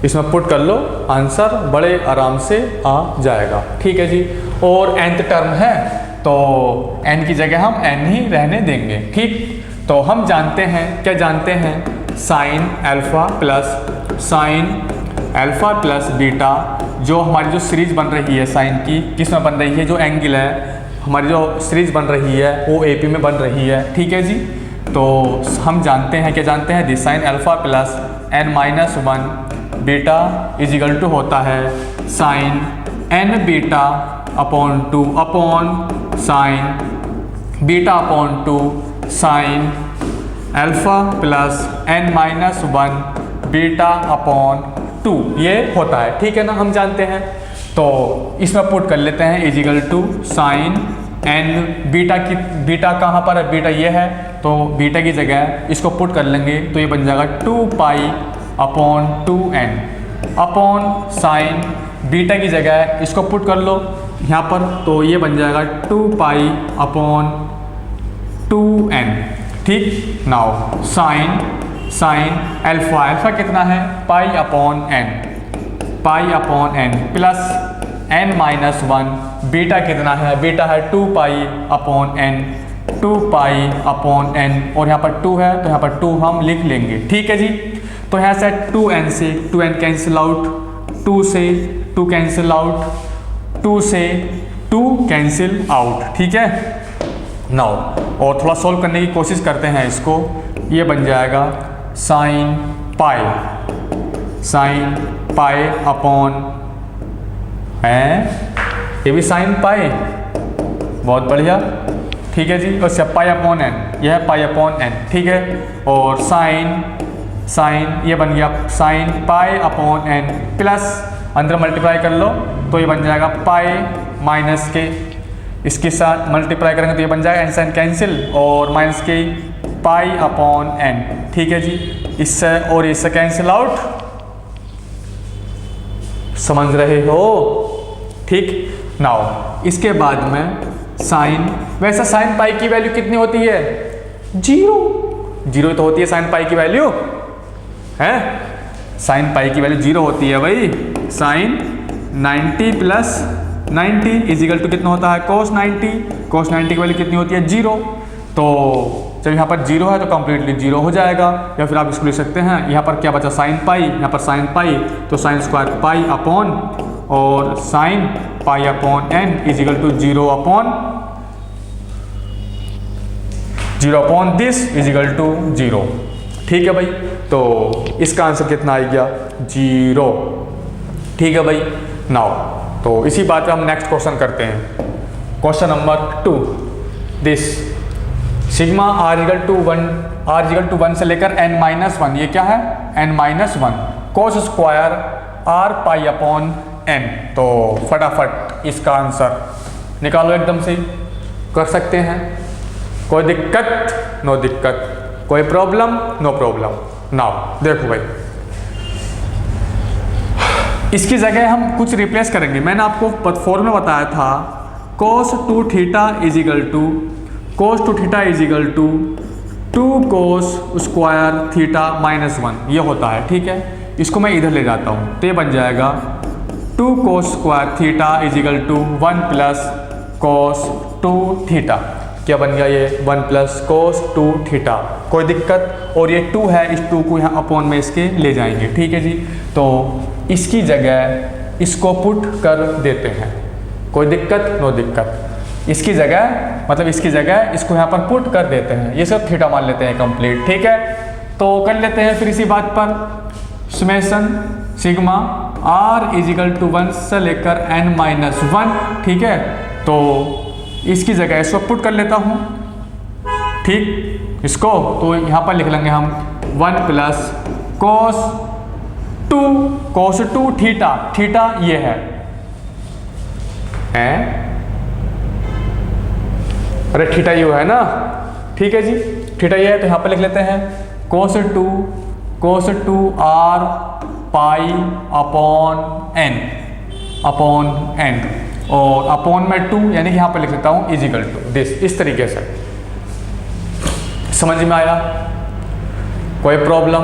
इसमें पुट कर लो, आंसर बड़े आराम से आ जाएगा। ठीक है जी, और nth टर्म है तो n की जगह हम n ही रहने देंगे। ठीक, तो हम जानते हैं, क्या जानते हैं, साइन अल्फा प्लस बीटा, जो हमारी जो सीरीज बन रही है साइन की, किस में बन रही है, जो एंगल है हमारी जो सीरीज बन रही है वो AP में बन रही है। ठीक है जी, तो हम जानते हैं, क्या जानते हैं, this sine alpha plus n-1 beta is equal to होता है sine n beta upon 2 upon sine beta upon 2 sine alpha plus n-1 beta upon 2 ये होता है। ठीक है ना, हम जानते हैं। तो इसमें पुट कर लेते हैं is equal to sine n beta कहाँ पर है, बीटा ये है, तो बीटा की जगह इसको पुट कर लेंगे तो ये बन जाएगा 2π/2n अपॉन साइन बीटा की जगह इसको पुट कर लो यहाँ पर, तो ये बन जाएगा 2π/2n। ठीक, नाउ साइन अल्फा कितना है, π/n प्लस n-1 बीटा कितना है, बीटा है 2π/n और यहाँ पर 2 है तो यहाँ पर 2 हम लिख लेंगे। ठीक है जी, तो यहाँ से 2n से 2n कैंसिल आउट, 2 से 2 कैंसिल आउट, 2 से 2 कैंसिल आउट। ठीक है, नाउ और थोड़ा सॉल्व करने की कोशिश करते हैं इसको। ये बन जाएगा साइन पाई अपॉन है, ये भी साइन पाई, बहुत बढ़िया। ठीक है जी, और π/n, यह है π/n। ठीक है, और साइन ये बन गया साइन π/n प्लस अंदर मल्टीप्लाई कर लो तो ये बन जाएगा पाई माइनस के, इसके साथ मल्टीप्लाई करेंगे तो ये बन जाएगा n साइन कैंसिल और माइनस के π/n। ठीक है जी, इससे और इससे कैंसिल आउट, समझ रहे हो? ठीक, नाउ इसके बाद में साइन, वैसे साइन पाई की वैल्यू कितनी होती है, 0 तो होती है साइन पाई की वैल्यू है, साइन पाई की वैल्यू 0 होती है भाई। साइन 90 प्लस 90 इजिकल टू कितना होता है, cos 90 की वैल्यू कितनी होती है, 0। तो जब यहाँ पर 0 है तो कंप्लीटली 0 हो जाएगा, या फिर आप इसको लिख सकते हैं, यहाँ पर क्या बचा, साइन पाई, यहाँ पर साइन पाई तो साइन स्क्वायर पाई अपॉन और sine π/n is equal to 0 upon this is equal to 0। ठीक है भाई, तो इसका आंसर कितना आ गया, 0। ठीक है भाई, नाउ तो इसी बात पे हम नेक्स्ट क्वेश्चन करते हैं। Question number 2, this sigma R equal to one से लेकर n-1, ये क्या है n-1 cos square r pi upon n। तो फटाफट इसका आंसर निकालो, एकदम से कर सकते हैं। कोई दिक्कत? नो दिक्कत। कोई प्रॉब्लम? No problem. नाउ देखो भाई, इसकी जगह हम कुछ रिप्लेस करेंगे। मैंने आपको फॉर्मूला बताया था cos 2 theta is equal to cos 2 theta is equal to 2 cos square theta -1, ये होता है, ठीक है। इसको मैं इधर ले जाता हूँ तो ये बन जाएगा 2 cos square theta is equal to 1 plus cos 2 theta. क्या बन गया ये 1 प्लस cos 2 थीटा। कोई दिक्कत? और ये 2 है, इस 2 को यहाँ अपॉन में इसके ले जाएंगे, ठीक है जी। तो इसकी जगह इसको पुट कर देते हैं। कोई दिक्कत? नो दिक्कत। इसकी जगह मतलब इसकी जगह इसको यहाँ पर पुट कर देते हैं, ये सब थीटा मान लेते हैं कंप्लीट, ठीक है। तो कर लेते हैं फिर इसी बात पर summation sigma r is equal to 1 से लेकर n-1, ठीक है। तो इसकी जगह इसको पुट कर लेता हूँ, ठीक। इसको तो यहाँ पर लिख लेंगे हम 1 प्लस cos 2 थीटा, थीटा ये है अरे थीटा यू है ना, ठीक है जी। थीटा ये है तो यहाँ पर लिख लेते हैं cos 2 r pi upon n और अपॉन में 2, यानी कि यहाँ पर लिख लेता हूँ इज इक्वल टू दिस, इस तरीके से। समझ में आया? कोई प्रॉब्लम?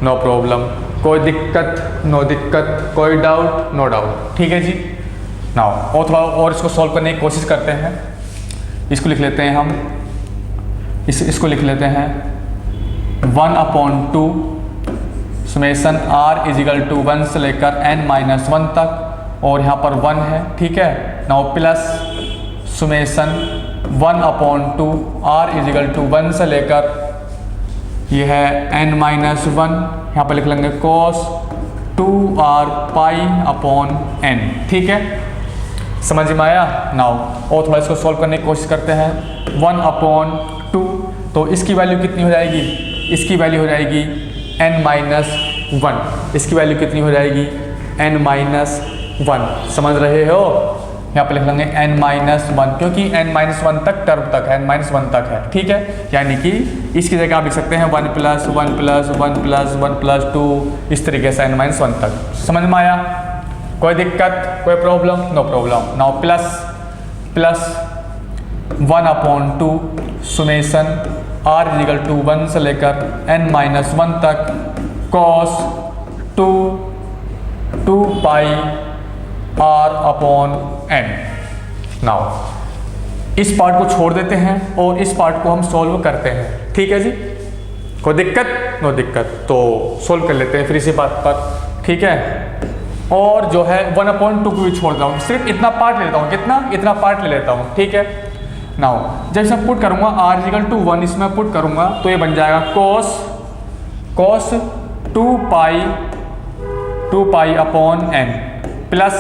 No problem. कोई दिक्कत? नो दिक्कत। कोई डाउट? नो डाउट, ठीक है जी। नाउ और थोड़ा और इसको सॉल्व करने की कोशिश करते हैं। इसको लिख लेते हैं हम, इसको लिख लेते हैं 1/2 summation r is equal to 1 से लेकर n-1 तक, और यहाँ पर 1 है, ठीक है। Now plus summation 1/2 r is equal to 1 से लेकर ये है n-1, यहाँ पर लिख लेंगे cos 2r पाई अपॉन n, ठीक है। समझ में आया? नाउ और थोड़ा इसको सॉल्व करने की कोशिश करते हैं। 1/2 तो इसकी वैल्यू कितनी हो जाएगी? इसकी वैल्यू हो जाएगी n-1। इसकी वैल्यू कितनी हो जाएगी? n-1। समझ रहे हो? यहाँ पे लिख लेंगे n-1, क्योंकि n-1 तक टर्म तक है, n-1 तक है, ठीक है। यानी कि इसकी जगह आप लिख सकते हैं 1 प्लस 1 प्लस 1 प्लस 1 प्लस 2, इस तरीके से n-1 तक। समझ में आया? कोई दिक्कत? कोई problem? No problem. Now plus 1/2 summation r is equal to 1 से लेकर n-1 तक cos 2 pi r upon n। Now इस पार्ट को छोड़ देते हैं और इस पार्ट को हम सॉल्व करते हैं, ठीक है जी। कोई दिक्कत? नो दिक्कत। तो सॉल्व कर लेते हैं फिर इसी बात पर, ठीक है। और जो है 1/2 को भी छोड़ देता हूँ, सिर्फ इतना पार्ट ले लेता हूँ। कितना? इतना पार्ट ले लेता हूँ, ठीक है। नाउ जब इसमें पुट करूँगा r इज इक्वल टू 1, इसमें पुट करूँगा तो ये बन जाएगा cos 2 pi upon n plus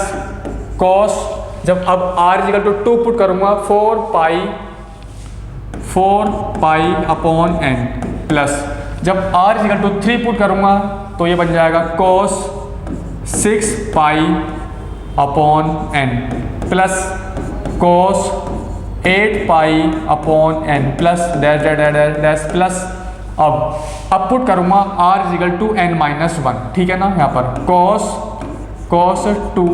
cos, जब अब r is equal to 2 put करूँगा 4 पाई अपॉन n प्लस, जब r is equal to 3 put करूँगा तो ये बन जाएगा cos 6 pi upon n plus cos 8 pi upon n plus dash dash dash dash plus, अब पुट करूँगा r is equal to n-1, ठीक है ना। यहाँ पर cos 2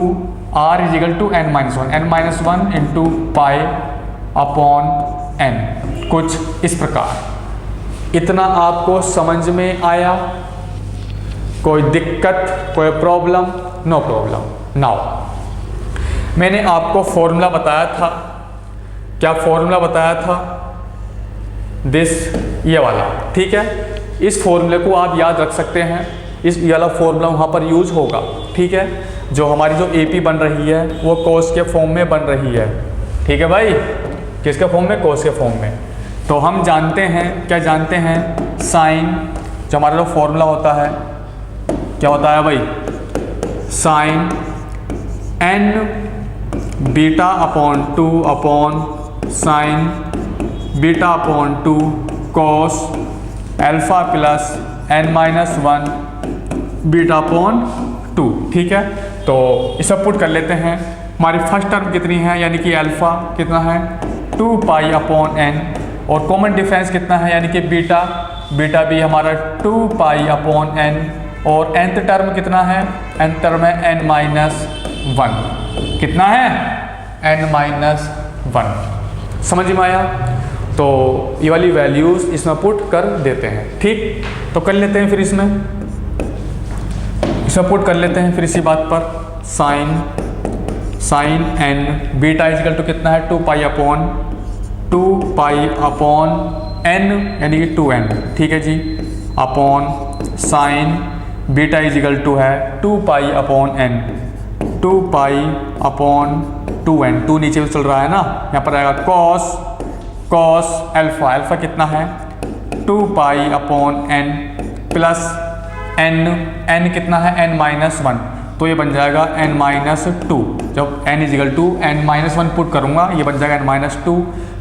r is equal to n-1 into pi upon n, कुछ इस प्रकार। इतना आपको समझ में आया? कोई दिक्कत? कोई प्रॉब्लम? No problem. नाउ मैंने आपको फॉर्मूला बताया था, क्या फॉर्मूला बताया था? दिस, ये वाला, ठीक है। इस फॉर्मूले को आप याद रख सकते हैं, इस ये वाला फॉर्मूला वहाँ पर यूज होगा, ठीक है। जो हमारी जो AP बन रही है वो cos के फॉर्म में बन रही है, ठीक है भाई। किसके फॉर्म में? cos के फॉर्म में। तो हम जानते हैं, क्या जानते हैं? साइन, जो हमारा जो फॉर्मूला होता है क्या होता है भाई? Sine n beta upon 2 upon sine beta upon 2 cos alpha plus n-1 beta upon 2। ठीक है, तो इसे पुट कर लेते हैं। हमारी फर्स्ट टर्म कितनी है, यानी कि अल्फा कितना है 2 पाई अपॉन n, और कॉमन डिफरेंस कितना है यानी कि बीटा, बीटा भी हमारा 2 पाई अपॉन n, और nth टर्म कितना है, nth टर्म है n-1, कितना है n-1। समझ में आया? तो ये वाली वैल्यूज इसमें पुट कर देते हैं। ठीक, तो कर लेते हैं फिर इसमें पुट कर लेते हैं फिर इसी बात पर। Sine n beta is equal to कितना है 2 पाई अपॉन n यानी कि 2n। ठीक है जी, upon sine beta is equal to है 2 pi upon n, 2 pi upon 2n, 2 नीचे भी चल रहा है ना, यहाँ पर आएगा कॉस अल्फा कितना है 2 pi upon n plus n कितना है n-1, तो ये बन जाएगा n-2। जब n equal to n-1 put करूँगा ये बन जाएगा n-2।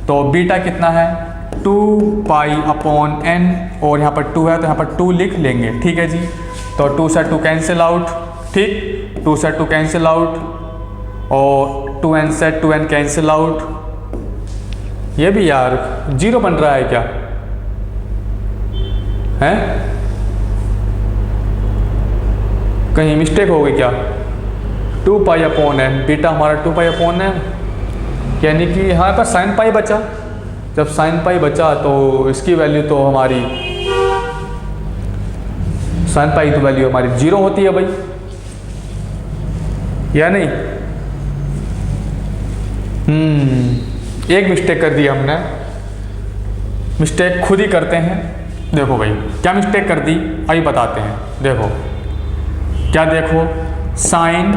तो बीटा कितना है 2 पाई अपॉन n, और यहाँ पर 2 है तो यहाँ पर 2 लिख लेंगे। ठीक है जी, तो 2 से 2 कैंसिल आउट। ठीक, 2 से 2 कैंसिल आउट, और 2n से 2n कैंसिल आउट। ये भी यार 0 बन रहा है क्या है, कहीं मिस्टेक हो गई क्या? 2 पाई अपॉन n, बीटा हमारा 2 पाई अपॉन n, यानी कि यहाँ पर साइन पाई बचा। जब साइन पाई बचा तो इसकी वैल्यू तो हमारी साइन पाई तो वैल्यू हमारी 0 होती है भाई, या नहीं? एक मिस्टेक कर दी हमने, मिस्टेक खुद ही करते हैं। देखो भाई क्या मिस्टेक कर दी, आइए बताते हैं। देखो क्या, देखो साइन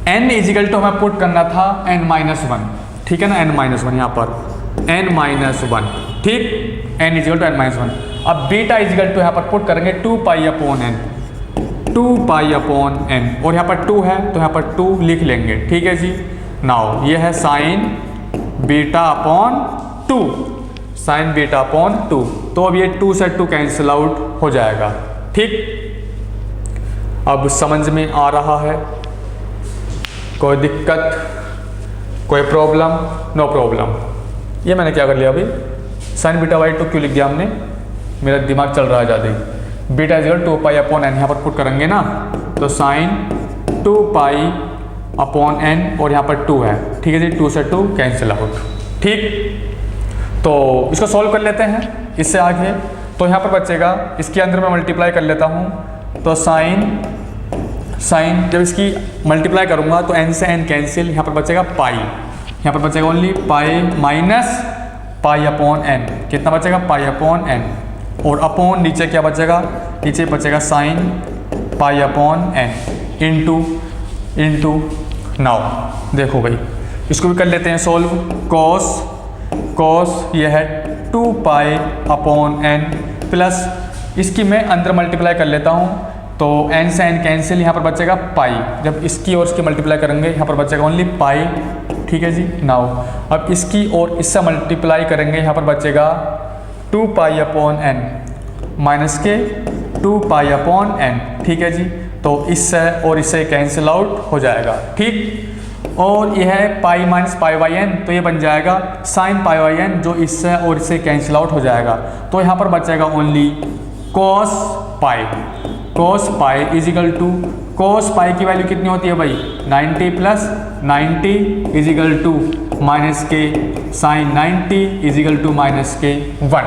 n इजिकल टू हमें पुट करना था n-1। ठीक है ना, n-1 यहाँ पर n-1। ठीक, n इजिकल टू n-1। अब बीटा इजिकल टू यहाँ पर पुट करेंगे 2 pi upon n, 2 pi upon n, और यहाँ पर 2 है तो यहाँ पर 2 लिख लेंगे। ठीक है जी, नाउ ये है sign beta upon 2, sine beta upon 2। तो अब ये 2 से 2 कैंसिल आउट हो जाएगा। ठीक, अब समझ में आ रहा है? कोई दिक्कत, कोई प्रॉब्लम? No problem. ये मैंने क्या कर लिया अभी, साइन बीटा बाई 2 क्यों लिख दिया हमने, मेरा दिमाग चल रहा है ज़्यादा ही। Beta equal 2 pi upon n यहाँ पर पुट करेंगे ना, तो साइन 2 पाई अपॉन n, और यहाँ पर 2 है। ठीक है जी, 2 से 2 कैंसिल आउट। ठीक, तो इसको सॉल्व कर लेते हैं इससे आगे। तो यहाँ पर बचेगा, इसके अंदर मैं मल्टीप्लाई कर लेता हूँ, तो साइन जब इसकी मल्टीप्लाई करूँगा तो n से n कैंसिल, यहाँ पर बचेगा पाई, यहाँ पर बचेगा only pi minus pi upon n, कितना बचेगा पाई अपॉन n, और अपॉन नीचे क्या बचेगा, नीचे बचेगा sign pi upon n into. Now देखो भाई इसको भी कर लेते हैं सॉल्व। कॉस ये है 2 पाई अपॉन n प्लस, इसकी मैं अंदर मल्टीप्लाई कर लेता हूँ, तो n से n कैंसिल, यहाँ पर बचेगा पाई। जब इसकी और इसकी मल्टीप्लाई करेंगे यहाँ पर बचेगा ओनली पाई। ठीक है जी, नाउ अब इसकी और इससे मल्टीप्लाई करेंगे, यहाँ पर बचेगा 2 पाई अपॉन n माइनस के 2 पाई अपॉन n। ठीक है जी, तो इससे और इससे कैंसिल आउट हो जाएगा। ठीक, और यह है pi minus pi by n, तो ये बन जाएगा साइन पाई बाई n, जो इससे और इससे कैंसिल आउट हो जाएगा। तो यहाँ पर बचेगा only cos pi is equal to, cos pi की वैल्यू कितनी होती है भाई 90 प्लस 90 इजिकल टू माइनस के साइन 90 इजिकल टू माइनस के 1,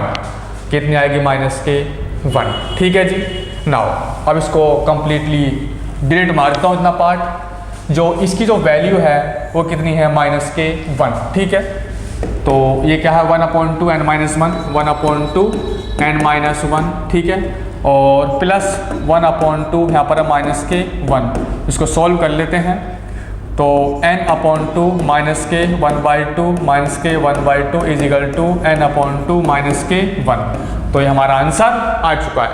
कितनी आएगी माइनस के 1। ठीक है जी, नाउ अब इसको कंप्लीटली डिलीट मार देता हूँ इतना पार्ट। जो इसकी जो वैल्यू है वो कितनी है माइनस के 1। ठीक है, तो ये क्या है 1/2 n-1, 1/2 n-1। ठीक है, और प्लस 1/2 यहाँ पर है माइनस के 1। इसको सॉल्व कर लेते हैं, तो n/2 माइनस के 1/2 माइनस के 1/2 इजिकल टू n/2 माइनस के 1। तो ये हमारा आंसर आ चुका है।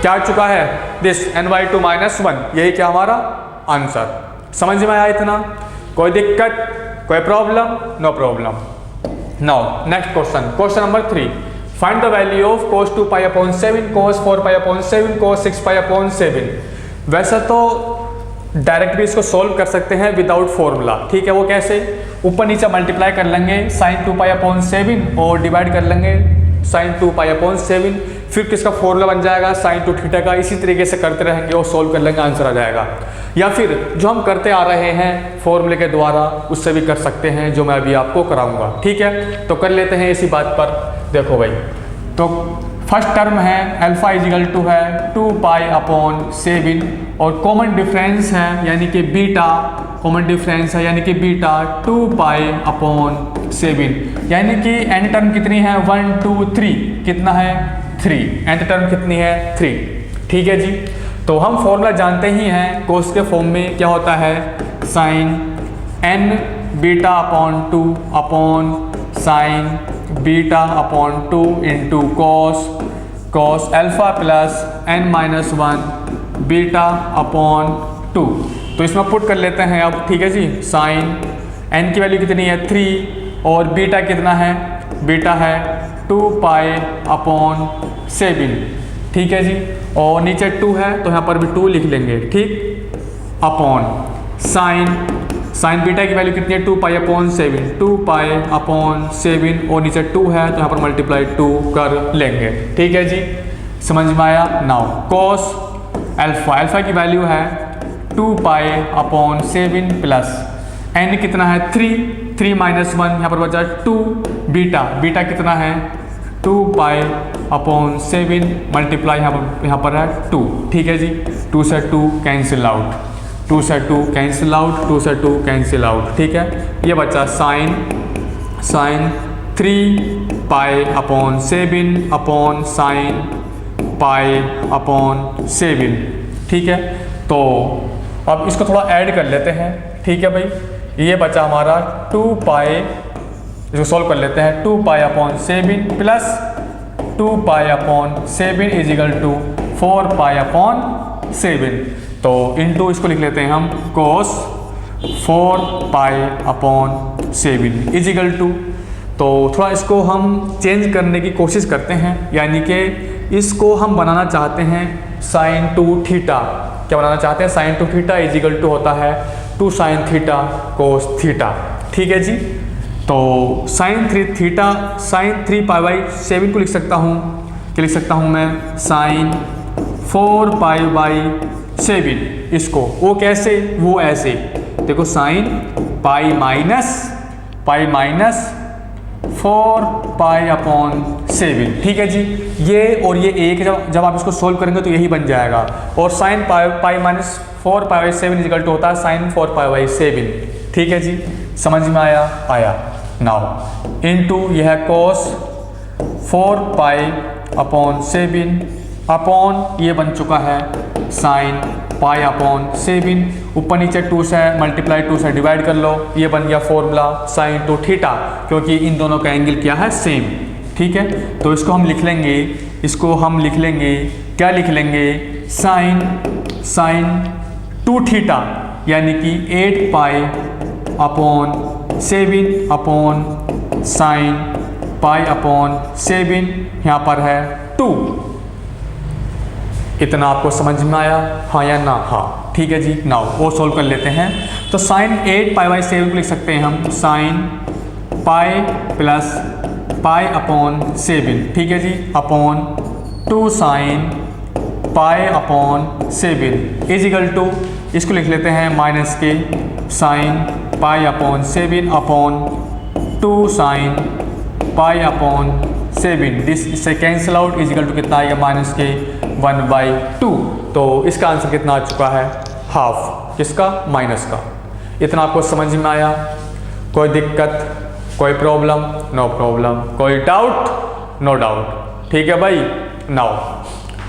क्या आ चुका है? दिस n/2 माइनस 1, यही क्या हमारा आंसर। समझ में आया इतना? कोई दिक्कत, कोई problem? No problem. Now next question number 3, find the value of cos 2 pi upon 7 cos 4 pi upon 7 cos 6 pi upon 7। वैसे तो डायरेक्ट भी इसको सोल्व कर सकते हैं विदाउट फॉर्मूला, ठीक है। वो कैसे, ऊपर नीचे मल्टीप्लाई कर लेंगे sin 2 पाई अपॉन 7 और डिवाइड कर लेंगे sin 2 पाई अपॉन 7, फिर किसका फॉर्मूला बन जाएगा sin 2 थीटा का। इसी तरीके से करते रहेंगे और सोल्व कर लेंगे, आंसर आ जाएगा। या फिर जो हम करते आ रहे हैं फॉर्मूले के द्वारा, उससे भी कर सकते हैं, जो मैं अभी आपको कराऊंगा, ठीक है। तो कर लेते हैं इसी बात पर। देखो भाई, तो फर्स्ट टर्म है अल्फा इजिकल टू है 2 पाई अपॉन 7 और कॉमन डिफरेंस है यानी कि बीटा, कॉमन डिफरेंस है यानी कि बीटा 2 पाई अपॉन 7, यानी कि एन टर्म कितनी है 1 2 3, कितना है 3, एन टर्म कितनी है 3, ठीक है जी। तो हम फॉर्मूला जानते ही हैं, कोस के फॉर्म में क्या होता है sine N beta upon 2 upon sine beta upon 2 into cos alpha plus n minus 1 beta upon 2। तो इसमें पुट कर लेते हैं अब, ठीक है जी। साइन n की वैल्यू कितनी है 3 और बीटा कितना है, बीटा है 2 पाई अपॉन 7, ठीक है जी। और नीचे 2 है तो यहाँ पर भी 2 लिख लेंगे, ठीक, अपॉन साइन बीटा की वैल्यू कितनी है 2 पाई अपॉन 7, 2 पाई अपॉन 7 और नीचे 2 है तो यहाँ पर मल्टीप्लाई 2 कर लेंगे, ठीक है जी। समझ में आया। नाउ कॉस अल्फा की वैल्यू है 2 पाई अपॉन 7 प्लस एन कितना है 3 माइनस 1, यहाँ पर बचा 2, बीटा कितना है 2 पाई अपॉन 7 मल्टीप्लाई यहाँ पर है 2, ठीक है जी। 2 से 2 कैंसिल आउट, 2 से 2 कैंसिल आउट, 2 से 2 कैंसिल आउट, ठीक है। ये बचा sine 3 pi upon 7 upon sine pi upon 7, ठीक है। तो अब इसको थोड़ा ऐड कर लेते हैं, ठीक है भाई। ये बचा हमारा 2 पाई, इसको सॉल्व कर लेते हैं, 2 pi upon 7 plus 2 pi upon 7 is equal to 4 pi upon 7। तो इनटू इसको लिख लेते हैं हम cos 4 pi upon 7 is equal to, तो थोड़ा इसको हम चेंज करने की कोशिश करते हैं, यानी कि इसको हम बनाना चाहते हैं sin 2 थीटा। क्या बनाना चाहते हैं, sin 2 theta is equal to होता है 2 sin थीटा cos थीटा, ठीक है जी। तो sin 3 पाई बाई 7 को लिख सकता हूँ, क्या लिख सकता हूँ मैं, sin 4 पाई बाई 7, इसको वो कैसे, वो ऐसे देखो sign pi minus 4 pi upon 7, ठीक है जी। ये और ये एक जब आप इसको सोल्व करेंगे तो यही बन जाएगा। और sine pi minus 4 pi by 7 equal to होता है साइन 4 पाई बाई 7, ठीक है जी। समझ में आया। नाउ इनटू यह है cos 4 पाई अपॉन 7 अपॉन ये बन चुका है साइन पाई अपॉन 7, ऊपर नीचे 2 से मल्टीप्लाई 2 से डिवाइड कर लो, ये बन गया फॉर्मूला साइन 2 थीटा, क्योंकि इन दोनों का एंगल क्या है सेम, ठीक है। तो इसको हम लिख लेंगे, क्या लिख लेंगे, साइन 2 थीटा यानी कि 8 pi upon 7 upon sine pi upon 7, यहाँ पर है 2। इतना आपको समझ में आया, हाँ या ना, हाँ, ठीक है जी। नाउ वो सोल्व कर लेते हैं। तो साइन 8 पाई बाई 7 को लिख सकते हैं हम sine pi plus pi upon 7, ठीक है जी, upon 2 sine pi upon 7 is equal to, इसको लिख लेते हैं माइनस के sine pi upon 7 upon 2 sine pi upon 7, this इससे cancel out is equal to कितना आएगा, माइनस के 1/2। तो इसका आंसर कितना आ चुका है, हाफ, किसका, माइनस का। इतना आपको समझ में आया, कोई दिक्कत, कोई प्रॉब्लम, नो प्रॉब्लम, कोई डाउट, नो डाउट, ठीक है भाई। Now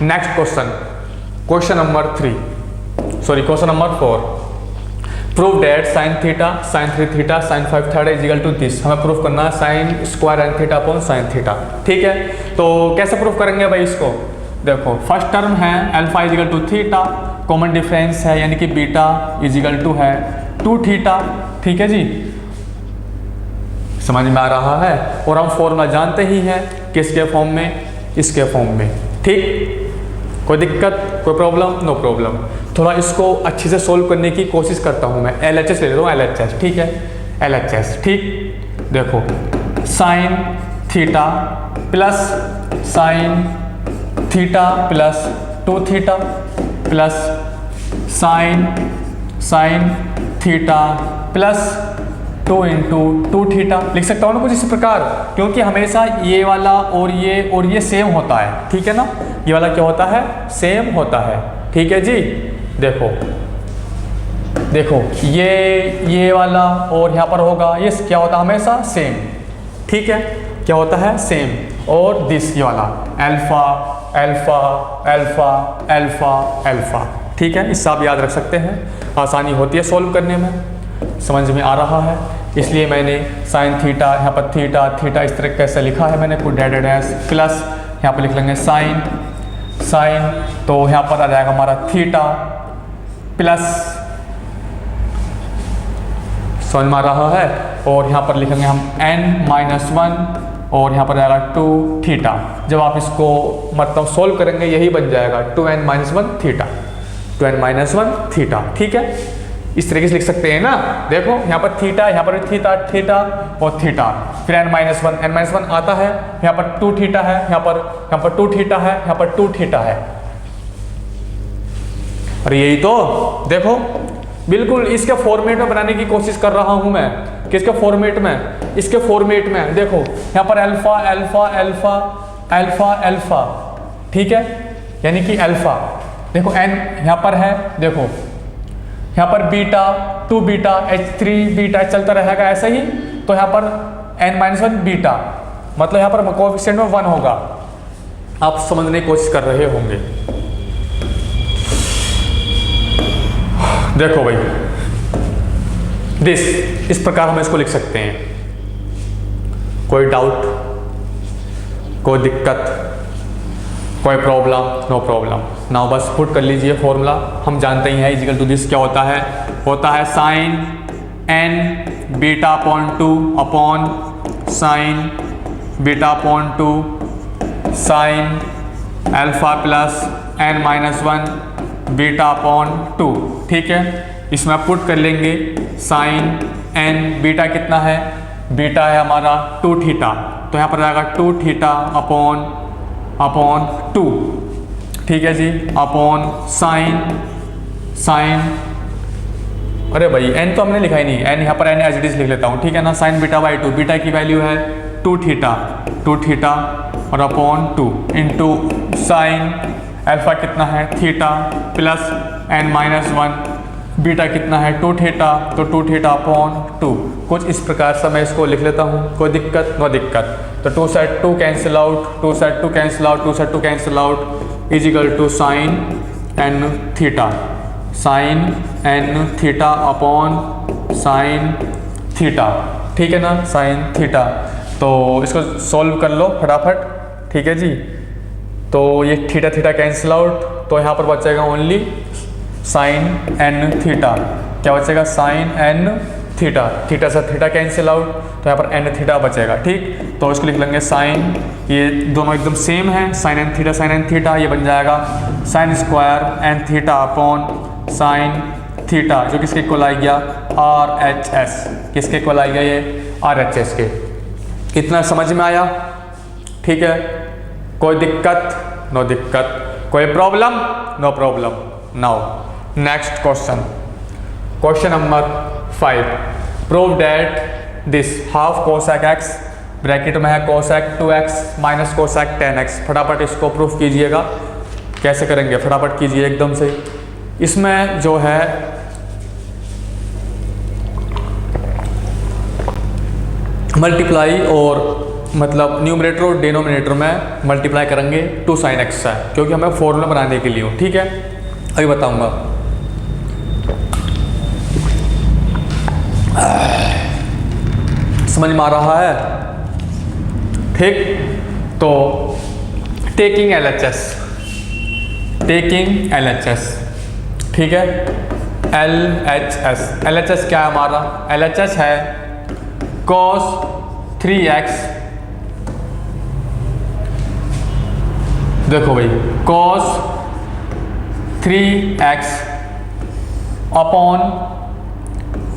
next question number 4, prove that sine theta sine 3 theta sine 5 theta is equal to this. हमें प्रूफ करना है sine square n theta upon sine theta, ठीक है। तो कैसे प्रूफ करेंगे भाई इसको, देखो फर्स्ट टर्म है alpha is equal to theta, common difference है यानी कि बीटा इज इक्वल टू है 2 थीटा, ठीक है जी। समझ में आ रहा है। और हम फॉर्मूला जानते ही हैं किसके फॉर्म में, इसके फॉर्म में। ठीक, कोई दिक्कत, कोई प्रॉब्लम? No problem. थोड़ा इसको अच्छे से सोल्व करने की कोशिश करता हूँ मैं। LHS ले लेता हूँ, LHS, ठीक है, LHS। ठीक, देखो sine theta plus sine theta plus 2 theta plus sine theta plus 2 into 2 theta लिख सकता हूँ ना कुछ इसी प्रकार, क्योंकि हमेशा ये वाला और ये सेम होता है। ठीक है ना, ये वाला क्या होता है, सेम होता है। ठीक है जी, देखो ये वाला और यहाँ पर होगा, ये क्या होता है हमेशा सेम। ठीक है, क्या होता है, सेम। और दिस ये वाला alpha alpha alpha alpha alpha. ठीक है, इससे आप याद रख सकते हैं, आसानी होती है सॉल्व करने में। समझ में आ रहा है, इसलिए मैंने साइन थीटा, यहाँ पर थीटा इस तरह कैसे लिखा है मैंने, कुछ डैश प्लस यहाँ पर लिख लेंगे साइन, तो यहाँ पर आ जाएगा हमारा थीटा प्लस, समझ में आ रहा है। और यहाँ पर लिखेंगे हम n-1 और यहाँ पर आएगा 2 थीटा। जब आप इसको मतलब सोल्व करेंगे यही बन जाएगा 2n-1 थीटा, 2n-1 थीटा। ठीक है, इस तरीके से लिख सकते हैं ना। देखो यहाँ पर थीटा, यहाँ पर थीटा और थीटा, फिर n-1 आता है, यहाँ पर 2 थीटा है, यहाँ पर 2 थीटा है, यहाँ पर 2 थीटा है। अरे यही तो, देखो बिल्कुल इसके फॉर्मेट में बनाने की कोशिश कर रहा हूं मैं। किसके फॉर्मेट में, इसके फॉर्मेट में। देखो यहाँ पर alpha alpha alpha alpha alpha, ठीक है, यानी कि अल्फा। देखो n यहाँ पर है, देखो यहाँ पर बीटा, 2 बीटा, H3 बीटा चलता रहेगा ऐसा ही। तो यहाँ पर n-1 बीटा, मतलब यहाँ पर कोएफिशिएंट में 1 होगा। आप समझने की कोशिश कर रहे होंगे। देखो भाई, इस प्रकार हम इसको लिख सकते हैं। कोई डाउट, कोई दिक्कत, कोई प्रॉब्लम? No problem. नाउ बस पुट कर लीजिए फॉर्मूला। हम जानते ही हैं इजिकल टू दिस क्या होता है sine n beta upon 2 upon sine beta upon 2 sine alpha plus n-1 beta upon 2। ठीक है, इसमें आप पुट कर लेंगे साइन n, बीटा कितना है, बीटा है हमारा 2 थीटा, तो यहाँ पर आएगा 2 थीटा अपॉन 2। ठीक है जी, अपॉन साइन, अरे भाई n तो हमने लिखा ही नहीं, n यहाँ पर n एज इट इज लिख लेता हूँ। ठीक है ना, साइन बीटा बाई 2, बीटा की वैल्यू है 2 थीटा और अपॉन 2 इंटू साइन अल्फा कितना है थीटा प्लस n-1, बीटा कितना है 2 थीटा, तो 2 थीटा अपॉन 2। कुछ इस प्रकार से मैं इसको लिख लेता हूँ। कोई दिक्कत? नो दिक्कत। तो 2 side 2 cancel out, 2 side 2 cancel out, 2 side 2 cancel out, equal to sine n theta upon sine theta. ठीक है ना, साइन थीटा। तो इसको सॉल्व कर लो फटाफट। ठीक है जी, तो ये थीटा कैंसिल आउट, तो यहाँ पर बचेगा ओनली साइन n थीटा। क्या बचेगा? साइन n थीटा से थीटा कैंसिल आउट, तो यहाँ पर n थीटा बचेगा। ठीक, तो इसको लिख लेंगे साइन, ये दोनों एकदम सेम है, साइन n थीटा, ये बन जाएगा sine square n theta upon sine theta, जो किसके इक्वल आ गया RHS। किसके इक्वल आ गया ये? RHS के। कितना समझ में आया? ठीक है, कोई दिक्कत? नो दिक्कत। कोई problem? No problem. Now next question number 5। Prove that this half cosec x bracket में है cosec 2x minus cosec 10x। फटाफट इसको प्रूफ कीजिएगा। कैसे करेंगे? फटाफट कीजिए एकदम से। इसमें जो है मल्टीप्लाई और मतलब न्यूमरेटर और डिनोमिनेटर में मल्टीप्लाई करेंगे 2 sin x है, क्योंकि हमें फॉर्मूला बनाने के लिए हो। ठीक है, अभी बताऊंगा। समझ में आ रहा है? ठीक, तो टेकिंग LHS, ठीक है, LHS क्या है हमारा? LHS है cos 3x, देखो भाई cos 3x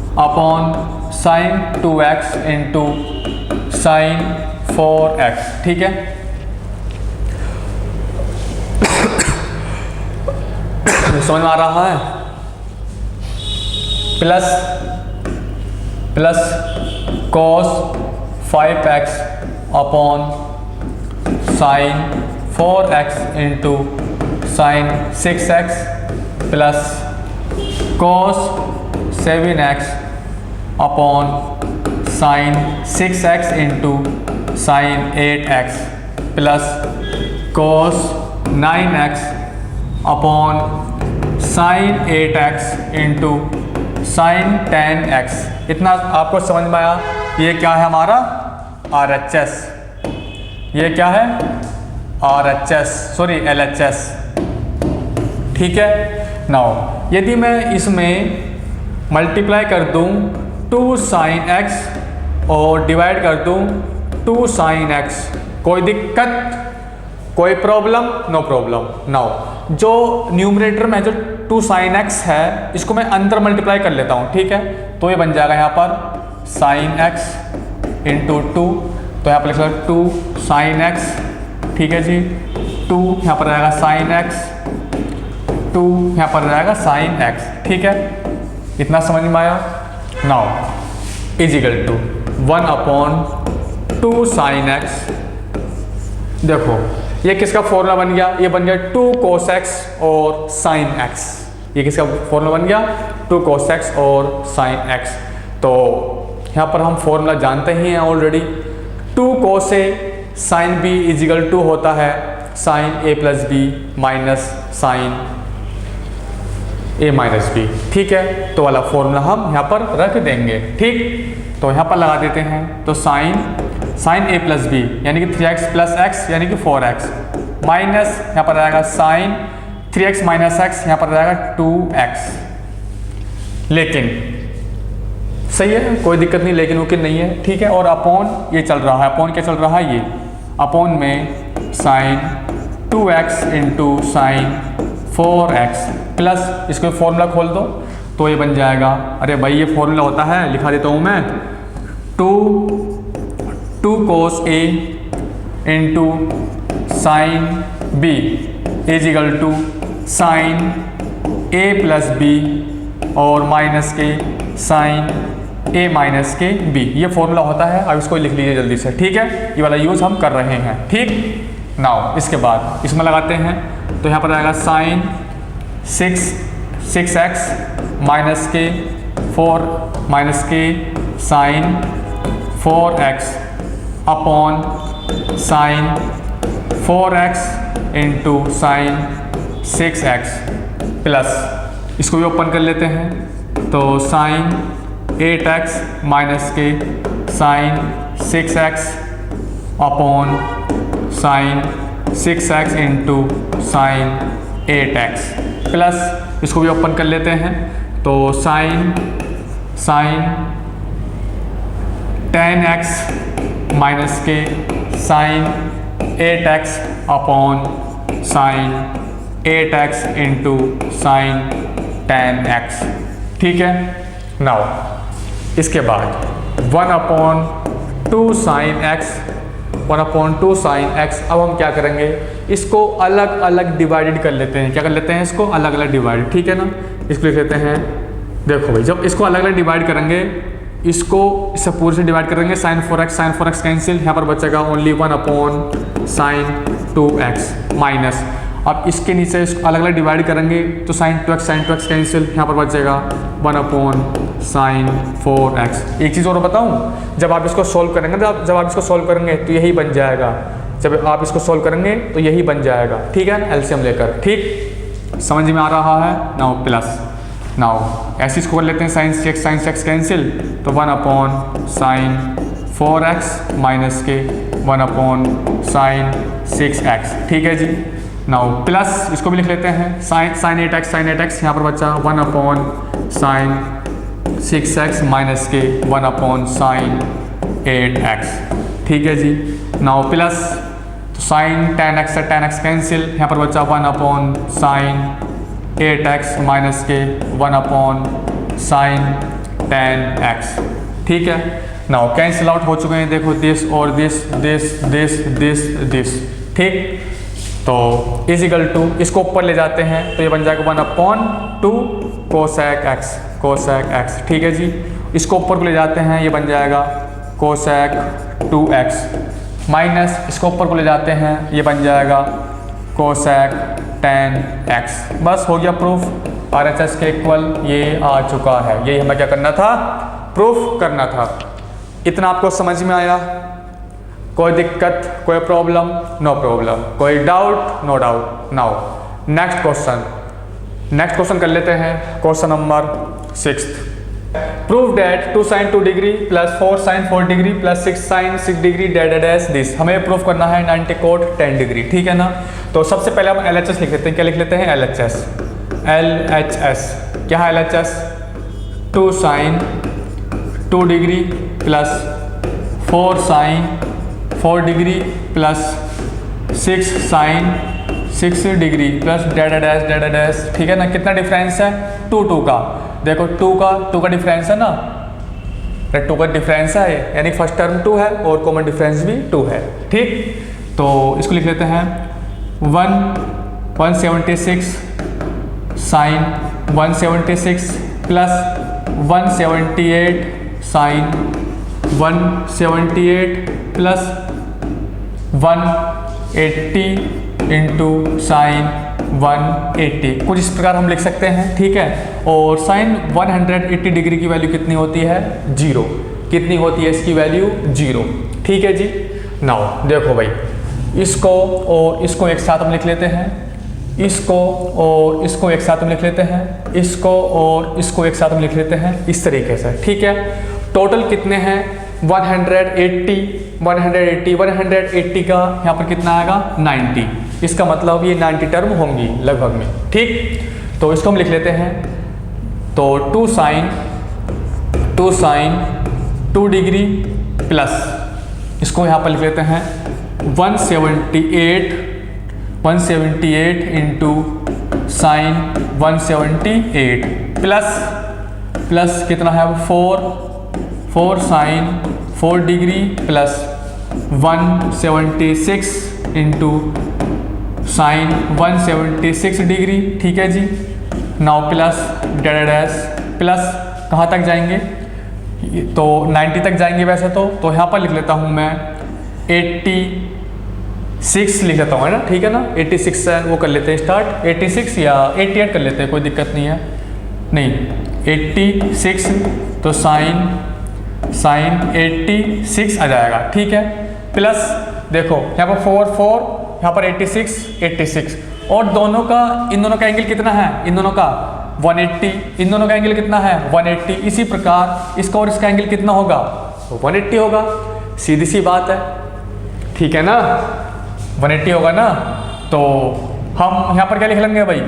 upon sine 2x into sine 4x, ठीक है। समझ में आ रहा है? Plus cos 5x upon sine 4x into sine 6x plus cos 7x upon sine 6x into sine 8x plus cos 9x upon sine 8x into sine 10x। इतना आपको समझ में आया? ये क्या है हमारा RHS, ये क्या है RHS, सॉरी LHS, ठीक है। नाउ यदि मैं इसमें मल्टीप्लाई कर दूं 2 sin x और डिवाइड कर दूं 2 sin x, कोई दिक्कत, कोई प्रॉब्लम? No problem. नाउ जो न्यूमरेटर में जो 2 sin x है इसको मैं अंदर मल्टीप्लाई कर लेता हूँ, ठीक है। तो ये बन जाएगा यहाँ पर sin x इंटू 2, तो यहाँ पर लिख लो 2 sin x, ठीक है जी। 2 यहाँ पर रहेगा sin x, 2 यहाँ पर रहेगा sin x, ठीक है। इतना समझ में आया? Now equal to 1 upon 2 sin x, देखो ये किसका फॉर्मूला बन गया? ये बन गया 2 cos x और sin x। ये किसका फॉर्मूला बन गया? 2 cos x और sin x। तो यहाँ पर हम फॉर्मूला जानते ही हैं already. 2 cos a sin b is equal to होता है sin a plus b minus sin a minus b, ठीक है। तो वाला फॉर्मूला हम यहाँ पर रख देंगे, ठीक। तो यहाँ पर लगा देते हैं, तो sin a प्लस b यानी कि 3x प्लस x यानी कि 4x माइनस यहाँ पर रहेगा sin 3x माइनस x, यहाँ पर रहेगा 2x। लेकिन सही है, कोई दिक्कत नहीं, लेकिन वकील नहीं है, ठीक है। और अपॉन ये चल रहा है, अपॉन क्या चल रहा है? ये अपॉन में sin 2x into sine 4x plus इसको फॉर्मूला खोल दो तो ये बन जाएगा, अरे भाई ये फॉर्मूला होता है, लिखा देता हूँ मैं, 2 cos a into sine b is equal to sine a plus b और माइनस के साइन a माइनस के b, ये फॉर्मूला होता है। अब इसको लिख लीजिए जल्दी से, ठीक है। ये वाला यूज़ हम कर रहे हैं, ठीक। नाउ इसके बाद इसमें लगाते हैं, तो यहाँ पर आएगा साइन 6x माइनस के 4 माइनस के sine 4x upon sine 4x into sine 6x plus इसको भी ओपन कर लेते हैं, तो साइन 8x माइनस के sine 6x upon sine 6x into sine 8x plus इसको भी ओपन कर लेते हैं, तो साइन 10x माइनस के sine 8x upon sine 8x into sine 10x, ठीक है। नाउ इसके बाद 1 upon 2 sine x, 1 upon 2 sine x। अब हम क्या करेंगे, इसको अलग अलग डिवाइडेड कर लेते हैं। क्या कर लेते हैं? इसको अलग अलग डिवाइड, ठीक है ना। इसको लिख लेते हैं, देखो भाई जब इसको अलग अलग डिवाइड करेंगे, इसको इससे पूरे से डिवाइड करेंगे, साइन 4x कैंसिल, यहाँ पर बचेगा only 1 upon sine 2x minus. अब इसके नीचे इसको अलग अलग डिवाइड करेंगे, तो साइन 2x कैंसिल, यहाँ पर बचेगा 1 अपॉन साइन 4x। एक चीज़ और बताऊँ, जब आप इसको सॉल्व करेंगे, जब आप इसको सॉल्व करेंगे तो यही बन जाएगा, जब आप इसको सॉल्व करेंगे तो यही बन जाएगा, ठीक है, एलसीएम लेकर, ठीक। समझ में आ रहा है? नाउ प्लस, नाउ ऐसे इसको कर लेते हैं, साइन 6 कैंसिल, तो 1 अपॉन साइन 4x माइनस के 1 अपॉन साइन 6x, ठीक है जी। नाउ प्लस इसको भी लिख लेते हैं, साइन 8x यहाँ पर बचा 1 अपॉन साइन 6x माइनस के 1 अपॉन साइन 8x, ठीक है जी। नाउ प्लस तो साइन 10x से 10x कैंसिल, यहाँ पर बचा 1 अपॉन साइन 8x माइनस के 1 अपॉन साइन 10x, ठीक है। नाउ कैंसिल आउट हो चुके हैं, देखो दिस और this this this this this, ठीक। तो इजिकल टू इसको ऊपर ले जाते हैं तो ये बन जाएगा 1 अपॉन 2 कोसेक एक्स, ठीक है जी। इसको ऊपर को ले जाते हैं, ये बन जाएगा कोसेक 2x माइनस इसको ऊपर को ले जाते हैं, ये बन जाएगा कोसेक 10x। बस हो गया प्रूफ। RHS के इक्वल ये आ चुका है, यही हमें क्या करना था, प्रूफ करना था। इतना आपको समझ में आया? कोई दिक्कत, कोई प्रॉब्लम? No problem. कोई doubt? No doubt. Now next question कर लेते हैं। Question number 6। Prove that 2 sin 2 degree plus 4 sin 4 degree plus 6 sin 6 degree dash this. हमें प्रूफ करना है 90 cot 10 डिग्री, ठीक है ना। तो सबसे पहले हम LHS लिख लेते हैं। क्या लिख लेते हैं? LHS। क्या है LHS? 2 sin 2 degree plus 4 sin 4 degree plus 6 sin 6 degree plus dash, ठीक है ना। कितना डिफरेंस है? 2 का। देखो 2 का डिफरेंस है ना, 2 का डिफरेंस है, यानी फर्स्ट टर्म 2 है और कॉमन डिफरेंस भी 2 है, ठीक। तो इसको लिख लेते हैं 176 sin 176 plus 178 sin 178 plus 180 into sine 180, कुछ इस प्रकार हम लिख सकते हैं, ठीक है। और साइन 180 डिग्री की वैल्यू कितनी होती है? 0। कितनी होती है इसकी वैल्यू? 0, ठीक है जी। नाउ देखो भाई, इसको और इसको एक साथ हम लिख लेते हैं, इसको और इसको एक साथ हम लिख लेते हैं, इसको और इसको एक साथ हम लिख लेते हैं, इस तरीके से, ठीक है। टोटल कितने हैं? 180 का यहाँ पर कितना आएगा? 90। इसका मतलब ये 90 टर्म होंगी लगभग में, ठीक। तो इसको हम लिख लेते हैं। तो 2 sin 2 डिग्री प्लस इसको यहाँ पर लिख लेते हैं 178 इंटू साइन 178 प्लस कितना है? 4 sin 4 degree plus 176 into sine 176 degree, ठीक है जी। नाउ प्लस डैश प्लस कहाँ तक जाएंगे? तो 90 तक जाएंगे वैसे तो यहाँ पर लिख लेता हूँ मैं 86 लिख लेता हूँ, है ना, ठीक है ना। 86 से वो कर लेते हैं स्टार्ट, 86 या 88 कर लेते हैं, कोई दिक्कत नहीं है। नहीं 86 तो साइन 86 आ जाएगा, ठीक है। प्लस देखो यहाँ पर 4 यहाँ पर 86 और दोनों का, इन दोनों का एंगल कितना है? इन दोनों का 180, इन दोनों का एंगल कितना है? 180। इसी प्रकार इसका और इसका एंगल कितना होगा? 180 होगा, सीधी सी बात है, ठीक है ना। 180 होगा ना। तो हम यहाँ पर क्या लिख लेंगे भाई?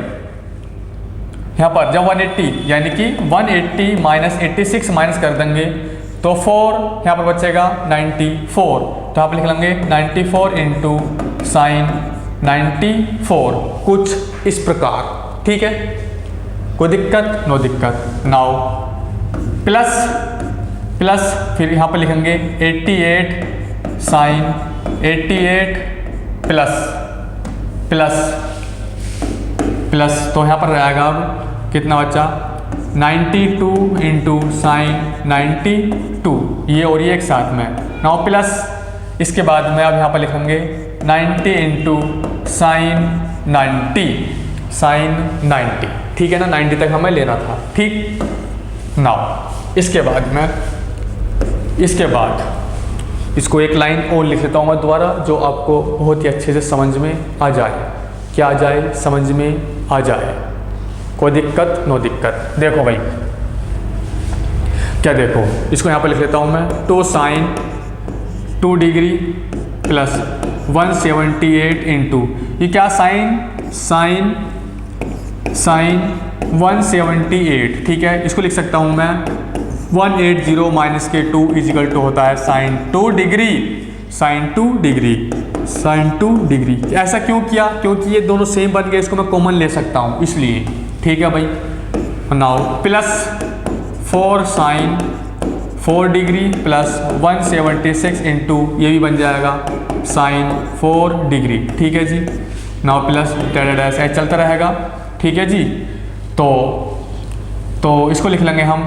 यहाँ पर जब 180 यानी कि 180 माइनस 86 माइनस कर देंगे तो 4 यहाँ पर बचेगा 94, तो यहाँ पर लिख लेंगे 94 इंटू साइन 94, कुछ इस प्रकार, ठीक है। कोई दिक्कत? नो दिक्कत। नाउ प्लस फिर यहाँ पर लिखेंगे 88 साइन 88 प्लस तो यहाँ पर रहेगा अब कितना बचा? 92 इंटू साइन 92, ये और ये एक साथ में। नाउ प्लस इसके बाद में अब यहाँ पर लिखेंगे 90 इंटू साइन 90, ठीक है ना। 90 तक हमें लेना था, ठीक। नाउ इसके बाद इसको एक लाइन और लिख लेता हूँ मैं दोबारा, जो आपको बहुत ही अच्छे से समझ में आ जाए। क्या आ जाए? समझ में आ जाए। कोई दिक्कत? नो दिक्कत। देखो भाई, क्या देखो, इसको यहाँ पर लिख लेता हूँ मैं 2 sin 2 डिग्री प्लस 178 इंटू ये क्या? साइन 178, ठीक है। इसको लिख सकता हूँ मैं 180 माइनस के 2 इजिकल टू होता है sine 2 degree, sine 2 degree, sine 2 degree. ऐसा क्यों किया? क्योंकि ये दोनों सेम बन गए, इसको मैं कॉमन ले सकता हूँ इसलिए। ठीक है भाई। Now plus 4 sine 4 degree plus 176 into ये भी बन जाएगा साइन 4 डिग्री। ठीक है जी। नाउ प्लस डैश ऐसे चलता रहेगा। ठीक है जी। तो इसको लिख लेंगे हम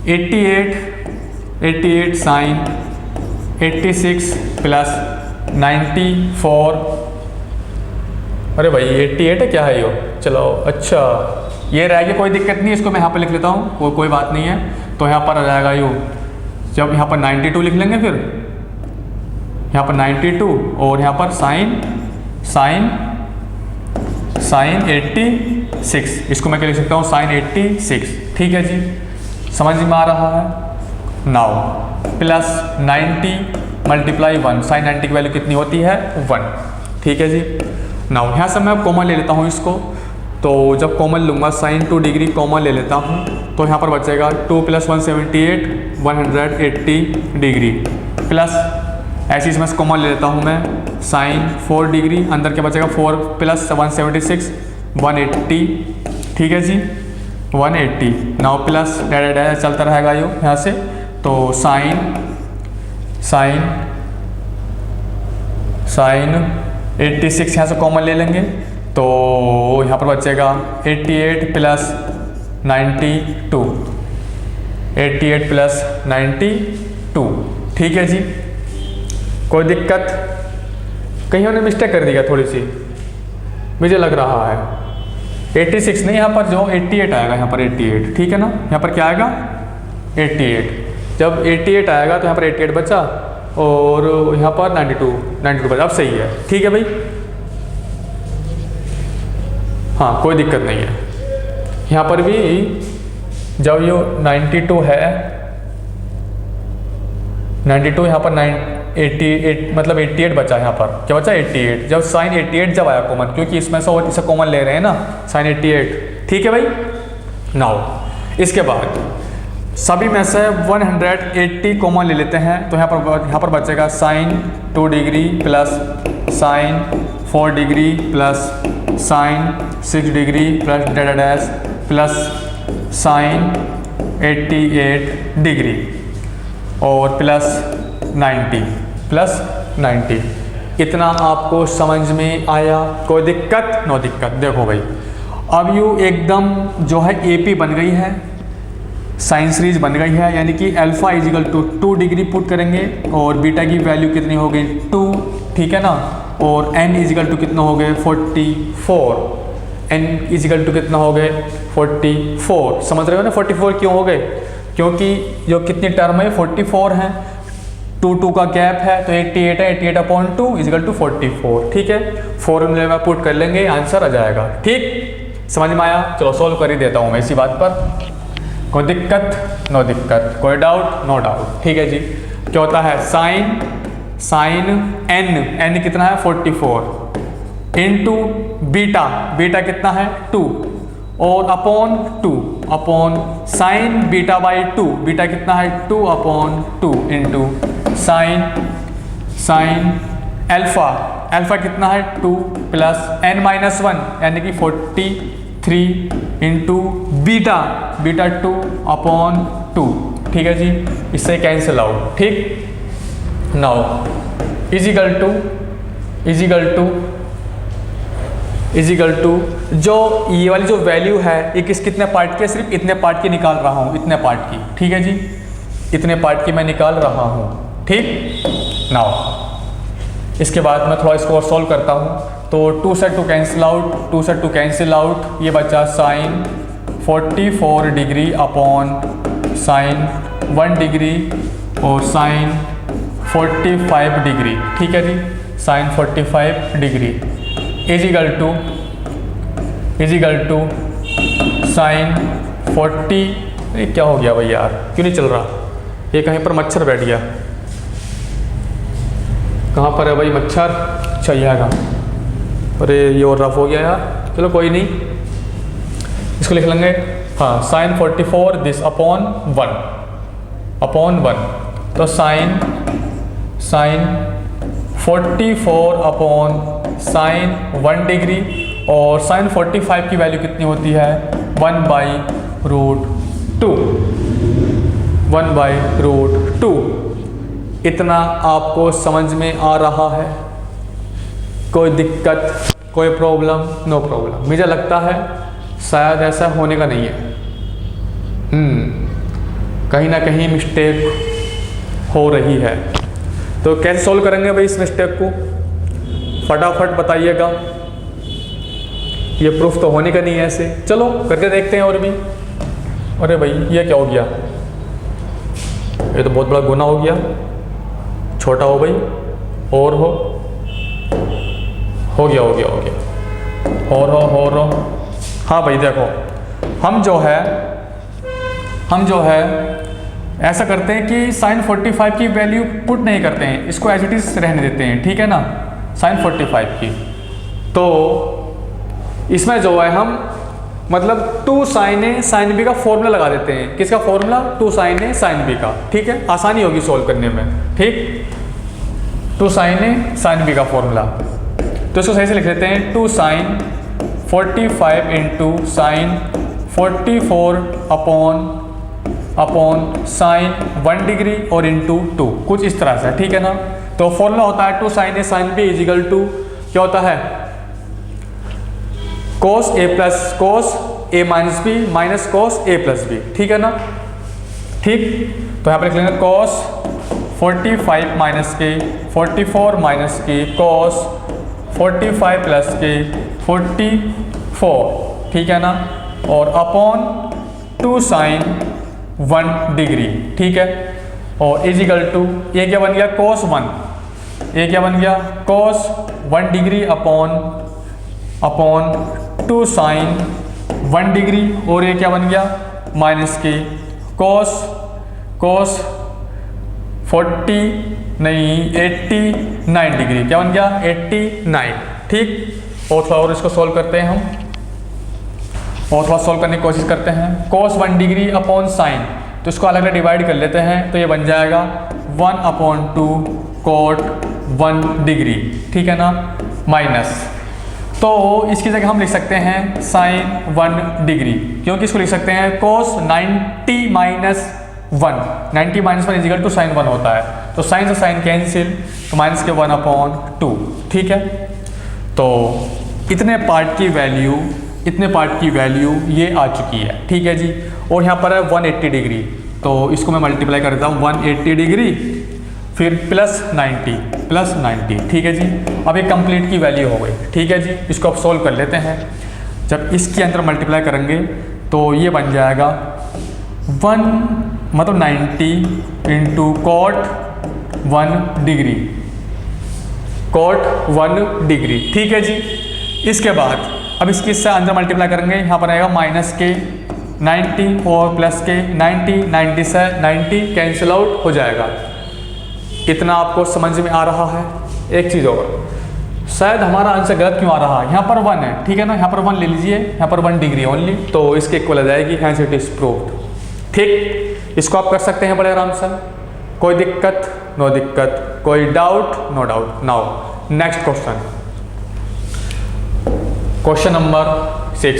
88 साइन 86 प्लस 94। अरे भाई 88 है क्या है यो? चलो अच्छा ये रहेगी, कोई दिक्कत नहीं, इसको मैं यहाँ पर लिख लेता हूँ, कोई बात नहीं है। तो यहाँ पर आ जाएगा यो, जब यहाँ पर 92 लिख लेंगे, फिर यहाँ पर 92 और यहाँ पर साइन 86, इसको मैं क्या लिख सकता हूँ साइन 86। ठीक है जी, समझ में आ रहा है। नाउ प्लस 90 मल्टीप्लाई 1, साइन 90 की वैल्यू कितनी होती है 1। ठीक है जी। नाउ यहाँ से मैं कॉमन ले लेता हूँ इसको, तो जब कॉमन लूँगा साइन 2 डिग्री कॉमन ले लेता हूँ तो यहाँ पर बचेगा 2 प्लस 178 180 डिग्री प्लस ऐसे इसमें से कॉमन ले लेता हूँ मैं साइन 4 डिग्री, अंदर क्या बचेगा 4 प्लस 176 180। ठीक है जी 180। नाउ प्लस डैश चलता रहेगा यो यहाँ से, तो साइन 86 यहाँ से कॉमन ले लेंगे तो यहाँ पर बचेगा 88 प्लस 92, 88 प्लस 92। ठीक है जी। कोई दिक्कत? कहीं हमने मिस्टेक कर दिया थोड़ी सी, मुझे लग रहा है 86 नहीं, यहाँ पर जो 88 आएगा, यहाँ पर 88। ठीक है ना, यहाँ पर क्या आएगा 88। जब 88 आएगा तो यहाँ पर 88 बचा और यहाँ पर 92 बचा। अब सही है। ठीक है भाई। हाँ कोई दिक्कत नहीं है। यहाँ पर भी जब ये 92 है, 92 यहाँ पर 88 मतलब 88 बचा, यहाँ पर क्या बचा 88। जब साइन 88 जब आया कॉमन, क्योंकि इसमें से और इसे कॉमन ले रहे हैं ना साइन 88। ठीक है भाई। नाउ इसके बाद सभी में से 180 कॉमन ले लेते हैं, तो यहाँ पर बचेगा sine 2 degree plus sine 4 degree plus sine 6 degree plus dash plus sine 88 degree और प्लस 90। इतना आपको समझ में आया? कोई दिक्कत? नो दिक्कत। देखो भाई अब यू एकदम जो है AP बन गई है, साइन सीरीज बन गई है, यानी कि alpha is equal to 2 degree put करेंगे और बीटा की वैल्यू कितनी हो गई 2। ठीक है ना, और n इजिकल टू कितना हो गए 44। n इजिकल टू कितना हो गए 44। समझ रहे हो ना 44 क्यों हो गए? क्योंकि जो कितनी टर्म है 44 है, 2 का गैप है, तो 88 है, 88/2 इजिकल टू 44। ठीक है, फॉर्मूले में पुट कर लेंगे, आंसर आ जाएगा। ठीक, समझ में आया? चलो सॉल्व कर ही देता हूँ मैं इसी बात पर। कोई दिक्कत? नो दिक्कत। कोई डाउट? No doubt. ठीक है जी। क्या होता है साइन n कितना है 44 इंटू बीटा कितना है 2 और upon sine beta by 2, beta कितना है 2/2 इंटू साइन अल्फा कितना है 2 प्लस n-1 यानी कि 43 इंटू बीटा 2/2। ठीक है जी, इससे कैंसिल आउट। ठीक, नाउ इजिकल टू जो ये वाली जो वैल्यू है ये कितने पार्ट की है? सिर्फ इतने पार्ट की निकाल रहा हूँ, इतने पार्ट की। ठीक है जी, इतने पार्ट की मैं निकाल रहा हूँ। ठीक, नाउ इसके बाद मैं थोड़ा इसको और सॉल्व करता हूँ। तो 2 से 2 कैंसिल आउट, ये बचा sine 44 degree upon sine 1 degree और साइन 45 डिग्री। ठीक है जी, sine 45 degree equal to sine 40। ये क्या हो गया भाई यार, क्यों नहीं चल रहा? ये कहीं पर मच्छर बैठ गया। कहाँ पर है भाई मच्छर? अच्छा ये है। अरे ये और रफ हो गया यार। चलो कोई नहीं, इसको लिख लेंगे। हाँ, साइन 44 दिस अपॉन 1। अपॉन 1, तो साइन 44 अपॉन साइन 1 डिग्री, और साइन 45 की वैल्यू कितनी होती है 1/√2। इतना आपको समझ में आ रहा है? कोई दिक्कत, कोई प्रॉब्लम? No problem. मुझे लगता है शायद ऐसा होने का नहीं है, कहीं ना कहीं मिस्टेक हो रही है। तो कैसे सॉल्व करेंगे भाई इस मिस्टेक को? फटाफट बताइएगा। ये प्रूफ तो होने का नहीं है ऐसे। चलो करके देखते हैं और भी। अरे भाई ये क्या हो गया? ये तो बहुत बड़ा गुनाह हो गया। छोटा हो भाई, और हो गया और हो। हाँ भाई देखो, हम जो है ऐसा करते हैं कि साइन 45 की वैल्यू पुट नहीं करते हैं, इसको एज इट इज रहने देते हैं, ठीक है ना, साइन 45 की। तो इसमें जो है हम मतलब 2 sin A sin B का फॉर्मूला लगा देते हैं। किसका formula? 2 sin A sin B का, ठीक है, आसानी होगी सॉल्व करने में। ठीक, 2 sin A sin B का फॉर्मूला, तो इसको सही से लिख लेते हैं 2 sin 45 into sine 44 upon sine 1 degree और इंटू 2, कुछ इस तरह से, ठीक है ना। तो फॉर्मूला होता है 2 sin A sin B is equal to क्या होता है, cos A plus cos A minus B minus cos A plus B, ठीक है ना। ठीक, तो यहाँ पर लिख लेंगे cos 45 माइनस के 44 माइनस के cos 45 प्लस के 44, ठीक है ना, और अपॉन 2 sin 1 डिग्री, ठीक है, और इजिकल टू ये क्या बन गया cos 1, ये क्या बन गया cos 1 degree upon 2 sin 1 degree, और ये क्या बन गया माइनस के cos 89 डिग्री, क्या बन गया 89। ठीक, और थोड़ा और इसको सॉल्व करते हैं हम, और थोड़ा सॉल्व करने की कोशिश करते हैं। cos 1 डिग्री अपॉन साइन, तो इसको अलग अलग डिवाइड कर लेते हैं, तो ये बन जाएगा 1/2 cot 1 डिग्री, ठीक है ना, माइनस, तो इसकी जगह हम लिख सकते हैं साइन 1 डिग्री, क्योंकि इसको लिख सकते हैं cos 90 minus 1, 90 minus 1 equal to sine 1 होता है, तो साइन से साइन कैंसिल, तो माइनस के 1/2, ठीक है। तो इतने पार्ट की वैल्यू ये आ चुकी है, ठीक है जी। और यहाँ पर है 180 डिग्री, तो इसको मैं मल्टीप्लाई कर देता हूँ 180 डिग्री फिर प्लस 90, ठीक है जी। अब ये कंप्लीट की वैल्यू हो गई, ठीक है जी। इसको अब सॉल्व कर लेते हैं। जब इसके अंदर मल्टीप्लाई करेंगे तो ये बन जाएगा 90 इंटू cot 1 डिग्री, ठीक है जी। इसके बाद अब इसके से अंदर मल्टीप्लाई करेंगे, यहाँ पर आएगा माइनस के 90 और प्लस के 90 से 90 कैंसिल आउट हो जाएगा। इतना आपको समझ में आ रहा है? एक चीज़ और, शायद हमारा आंसर गलत क्यों आ रहा है, यहाँ पर 1 है, ठीक है ना, यहाँ पर 1 ले लीजिए, यहाँ पर 1 डिग्री ओनली, तो इसके इक्वल आ जाएगी, हैंस इट इज प्रूव्ड। ठीक, इसको आप कर सकते हैं बड़े आराम से, कोई दिक्कत? नो दिक्कत। कोई doubt? No doubt. Now next question number 6,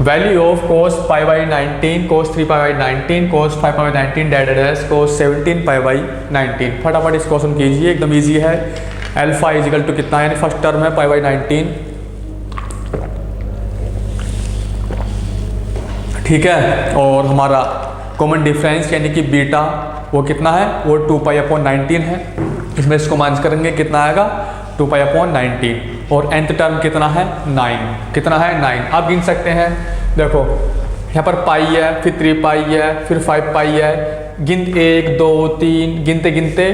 value of cos π/19, cos 3π/19, cos 5π/19 divided as cos 17π/19। फटाफट इस क्वेश्चन कीजिए, एकदम इजी है। अल्फा इजिकल टू कितना है, यानी फर्स्ट टर्म है π/19, ठीक है, और हमारा कॉमन डिफरेंस यानी कि बीटा वो कितना है, वो 2π/19 है। इसमें इसको माइनस करेंगे, कितना आएगा 2π/19, और nth टर्म कितना है 9, कितना है 9। आप गिन सकते हैं, देखो यहाँ पर पाई है, फिर 3 पाई है, फिर 5 पाई है, 1 2 3 गिनते गिनते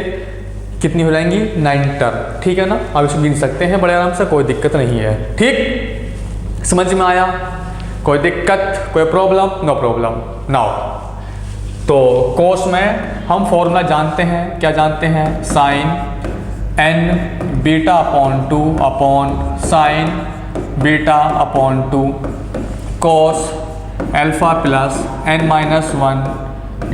कितनी हो जाएंगी 9 टर्म, ठीक है ना। आप इसको गिन सकते हैं बड़े आराम से, कोई दिक्कत नहीं है। ठीक, समझ में आया? कोई दिक्कत, कोई प्रॉब्लम? No problem. नाउ तो कोस में हम फॉर्मूला जानते हैं, क्या जानते हैं, sine n beta upon 2 upon sine beta upon 2 cos alpha plus n-1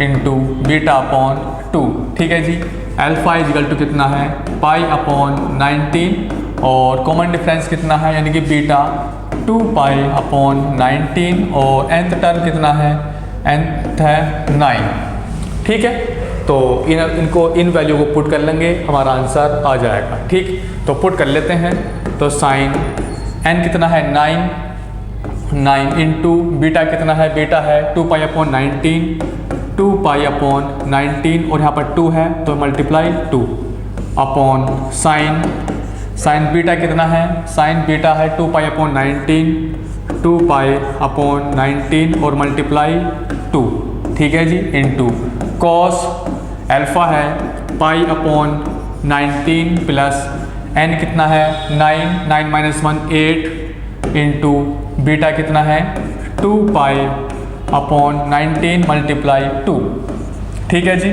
into beta upon 2। ठीक है जी। अल्फा इजिकल टू कितना है पाई अपॉन 19 और कॉमन डिफरेंस कितना है यानी कि बीटा 2 पाई अपॉन 19 और nth टर्म कितना है nth है 9। ठीक है, तो इनको इन वैल्यू को पुट कर लेंगे, हमारा आंसर आ जाएगा। ठीक, तो पुट कर लेते हैं। तो साइन n कितना है 9 इंटू बीटा कितना है, बीटा है 2 पाई अपॉन 19, 2 पाई अपॉन 19 और यहाँ पर 2 है तो मल्टीप्लाई 2 अपॉन साइन बीटा कितना है, साइन बीटा है 2 पाई अपॉन 19, 2 पाई अपॉन 19 और मल्टीप्लाई 2। ठीक है जी, इंटू कॉस अल्फा है पाई अपॉन 19 प्लस n कितना है 9 माइनस 1 8 इंटू बीटा कितना है 2 पाई अपॉन 19 मल्टीप्लाई 2। ठीक है जी,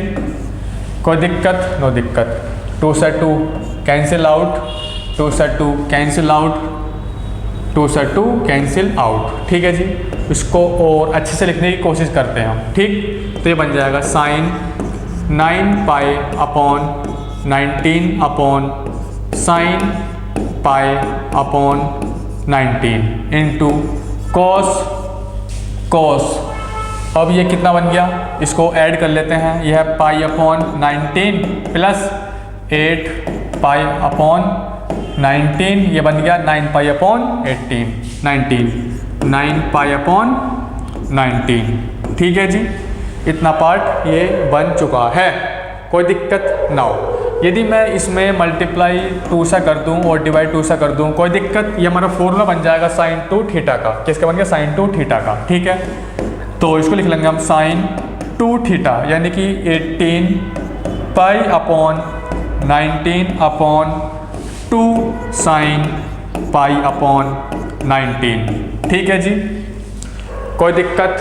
कोई दिक्कत? नो दिक्कत। 2 से 2 कैंसिल आउट, 2 से 2 कैंसिल आउट, 2 से 2 कैंसिल आउट। ठीक है जी, इसको और अच्छे से लिखने की कोशिश करते हैं हम। ठीक, तो ये बन जाएगा sine 9 pi upon 19 upon sine pi upon 19 into cos. अब ये कितना बन गया, इसको ऐड कर लेते हैं। यह है पाई अपॉन 19 प्लस 8 पाई अपॉन 19, ये बन गया 9 पाई अपॉन 9 पाई अपॉन 19। ठीक है जी, इतना पार्ट ये बन चुका है, कोई दिक्कत ना हो। यदि मैं इसमें मल्टीप्लाई 2 से कर दूं और डिवाइड 2 से कर दूं, कोई दिक्कत? ये हमारा फॉर्मूला बन जाएगा साइन 2 थीटा का। किसका बन गया? साइन 2 थीटा का। ठीक है, तो इसको लिख लेंगे हम साइन 2 थीटा यानी कि 18 पाई upon 19 upon 2 sine pi upon 19। ठीक है जी, कोई दिक्कत,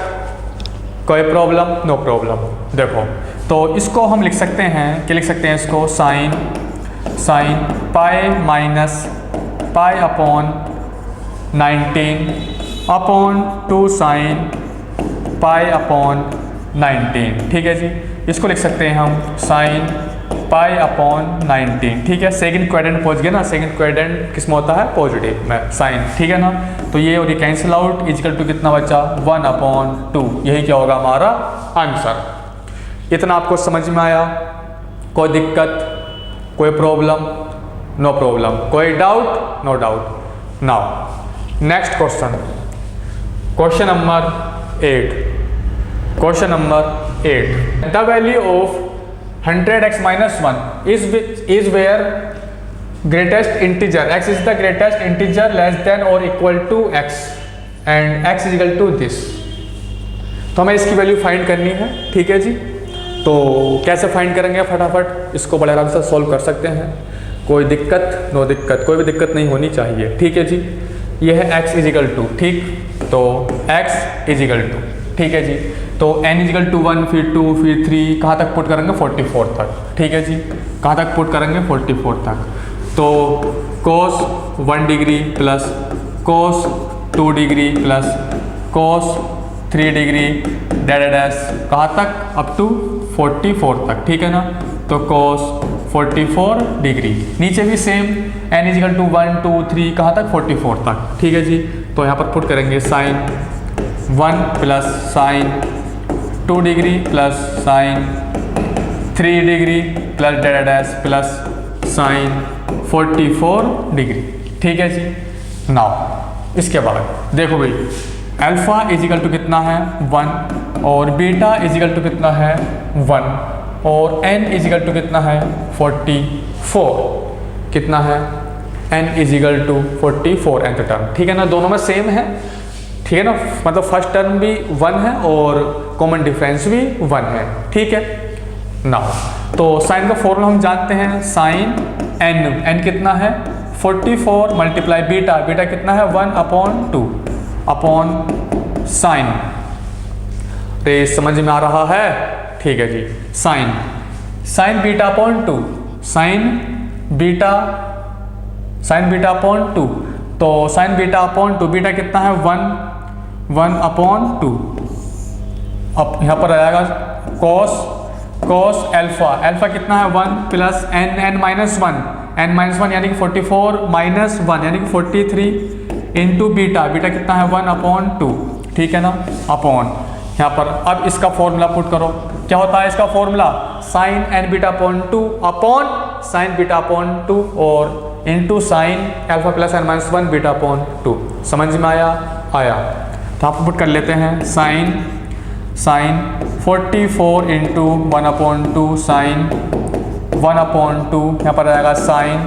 कोई प्रॉब्लम? No problem. देखो, तो इसको हम लिख सकते हैं, क्या लिख सकते हैं इसको? Sign pi minus pi upon 19 upon 2 sine pi upon 19। ठीक है जी, इसको लिख सकते हैं हम साइन पाई अपॉन 19। ठीक है, सेकंड क्वाड्रेंट पहुंच गया ना, सेकंड क्वाड्रेंट किस में होता है? पॉजिटिव में साइन। ठीक है ना, तो ये और ये कैंसिल आउट, इजिकल टू कितना बचा? 1 अपॉन 2। यही क्या होगा हमारा आंसर। इतना आपको समझ में आया? कोई दिक्कत, कोई प्रॉब्लम? No problem. कोई doubt? No doubt. Now next question, question number 8। Question number 8, the value of 100x minus 1 is where greatest integer x is the greatest integer less than or equal to x and x is equal to this। तो हमें इसकी value find करनी है। ठीक है जी, तो कैसे find करेंगे? फटाफट इसको बड़े आराम से सॉल्व कर सकते हैं, कोई दिक्कत? नो दिक्कत, कोई भी दिक्कत नहीं होनी चाहिए। ठीक है जी, ये है x इज इक्वल टू, ठीक, तो x इज इक्वल टू, ठीक है जी, तो n इजिकल टू 1 फिर 2 फिर 3 कहाँ तक पुट करेंगे? 44 तक। ठीक है जी, कहाँ तक पुट करेंगे? 44 तक। तो cos 1 degree plus cos 2 degree plus cos 3 degree dash कहाँ तक? अप टू 44 तक। ठीक है ना, तो cos 44 डिग्री। नीचे भी सेम n इजिकल टू 1 2 3 कहाँ तक? 44 तक। ठीक है जी, तो यहाँ पर पुट करेंगे sine 1 plus sine 2 degree plus sine 3 degree plus dash plus sine 44 degree. ठीक है जी, नाउ इसके बाद देखो भाई, अल्फा इजिकल टू कितना है? 1 और बीटा इजिकल टू कितना है? 1 और n इजिकल टू कितना है? 44। कितना है? n equal to 44 nth term. ठीक है ना, दोनों में सेम है। ठीक है ना, मतलब फर्स्ट टर्म भी 1 है और कॉमन डिफरेंस भी 1 है। ठीक है ना, तो साइन का फॉर्मूला हम जानते हैं, साइन n कितना है? 44 मल्टीप्लाई बीटा, बीटा कितना है? 1 अपॉन 2 अपॉन साइन। तो समझ में आ रहा है? ठीक है जी, sine beta upon 2, sine beta upon 2, तो साइन बीटा अपॉन 2, बीटा कितना है? 1 अपॉन 2। अब यहाँ पर आएगा कॉस एल्फा, एल्फा कितना है 1 प्लस n माइनस वन यानी कि 44 माइनस 1 यानी कि 43 इंटू बीटा, बीटा कितना है 1/2, ठीक है ना, अपॉन यहाँ पर। अब इसका फॉर्मूला पुट करो, क्या होता है इसका formula, sine N beta upon 2 upon sine beta upon 2 और into sine alpha plus n minus 1 beta upon 2। समझ में आया? तो आप पुट कर लेते हैं साइन 44 इंटू 1/2 साइन 1/2, यहाँ पर आएगा साइन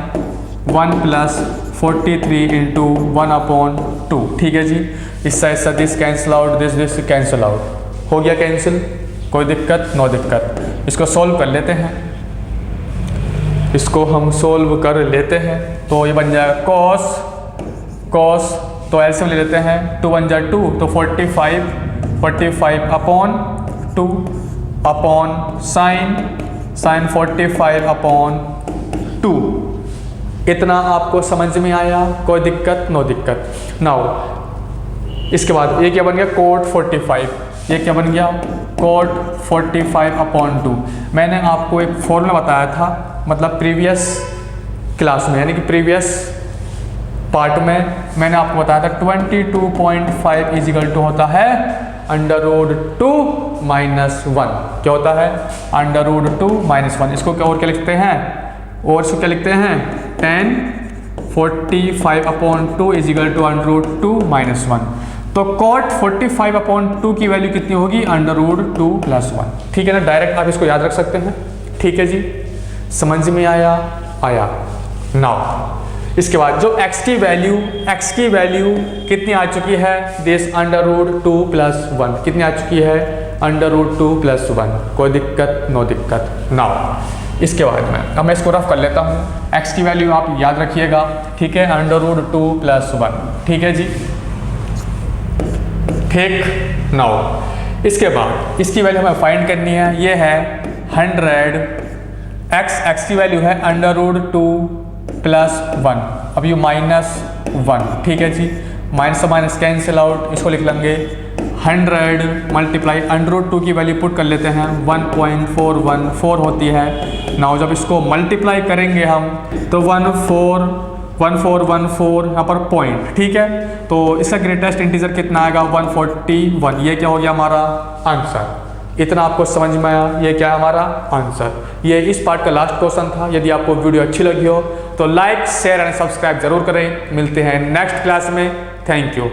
1 प्लस 43 इंटू 1/2, ठीक है जी। इससे this cancel out, this cancel out, हो गया कैंसिल, कोई दिक्कत? नो दिक्कत। इसको सॉल्व कर लेते हैं, इसको हम सॉल्व कर लेते हैं। तो ये बन जाएगा कॉस, तो एलसीएम ले लेते हैं, 2 1 जा 2 तो 45 अपॉन 2 अपॉन साइन 45 अपॉन 2। इतना आपको समझ में आया? कोई दिक्कत? नो दिक्कत। नाउ इसके बाद ये क्या बन गया, कोट 45, ये क्या बन गया, कोट 45 अपॉन 2। मैंने आपको एक फॉर्मूला बताया था, मतलब प्रीवियस क्लास में यानी कि प्रीवियस पार्ट में मैंने आपको बताया था 22.5 इजिकल टू होता है √2 - 1। क्या होता है? √2 - 1। इसको क्या और क्या लिखते हैं, और इसको क्या लिखते हैं, 10 45 अपॉन 2 इजिकल टू √2 - 1। तो कॉट 45 अपॉन 2 की वैल्यू कितनी होगी, √2 + 1, ठीक है ना। डायरेक्ट आप इसको याद रख सकते हैं, ठीक है जी। समझ में आया? नाउ इसके बाद जो x की वैल्यू कितनी आ चुकी है, दिस √2 + 1 कितनी आ चुकी है, √2 + 1, कोई दिक्कत? नो दिक्कत। नाउ इसके बाद में अब मैं इसको रफ कर लेता हूँ। x की वैल्यू आप याद रखिएगा, ठीक है, √2 + 1, ठीक है जी, ठीक। नाउ इसके बाद इसकी वैल्यू हमें फाइंड करनी है, ये है 100, x की वैल्यू है √2 + 1, अब ये -1, ठीक है जी, माइनस से माइनस कैंसिल आउट, इसको लिख लेंगे 100 मल्टीप्लाई √2 की वैल्यू पुट कर लेते हैं 1.414 होती है। नाउ जब इसको मल्टीप्लाई करेंगे हम तो 1414 यहाँ पर पॉइंट, ठीक है। तो इसका ग्रेटेस्ट इंटीजर कितना आएगा, 141। ये क्या हो गया हमारा आंसर। इतना आपको समझ में आया? ये क्या है हमारा आंसर। ये इस पार्ट का लास्ट क्वेश्चन था। यदि आपको वीडियो अच्छी लगी हो तो लाइक शेयर एंड सब्सक्राइब जरूर करें। मिलते हैं नेक्स्ट क्लास में। Thank you.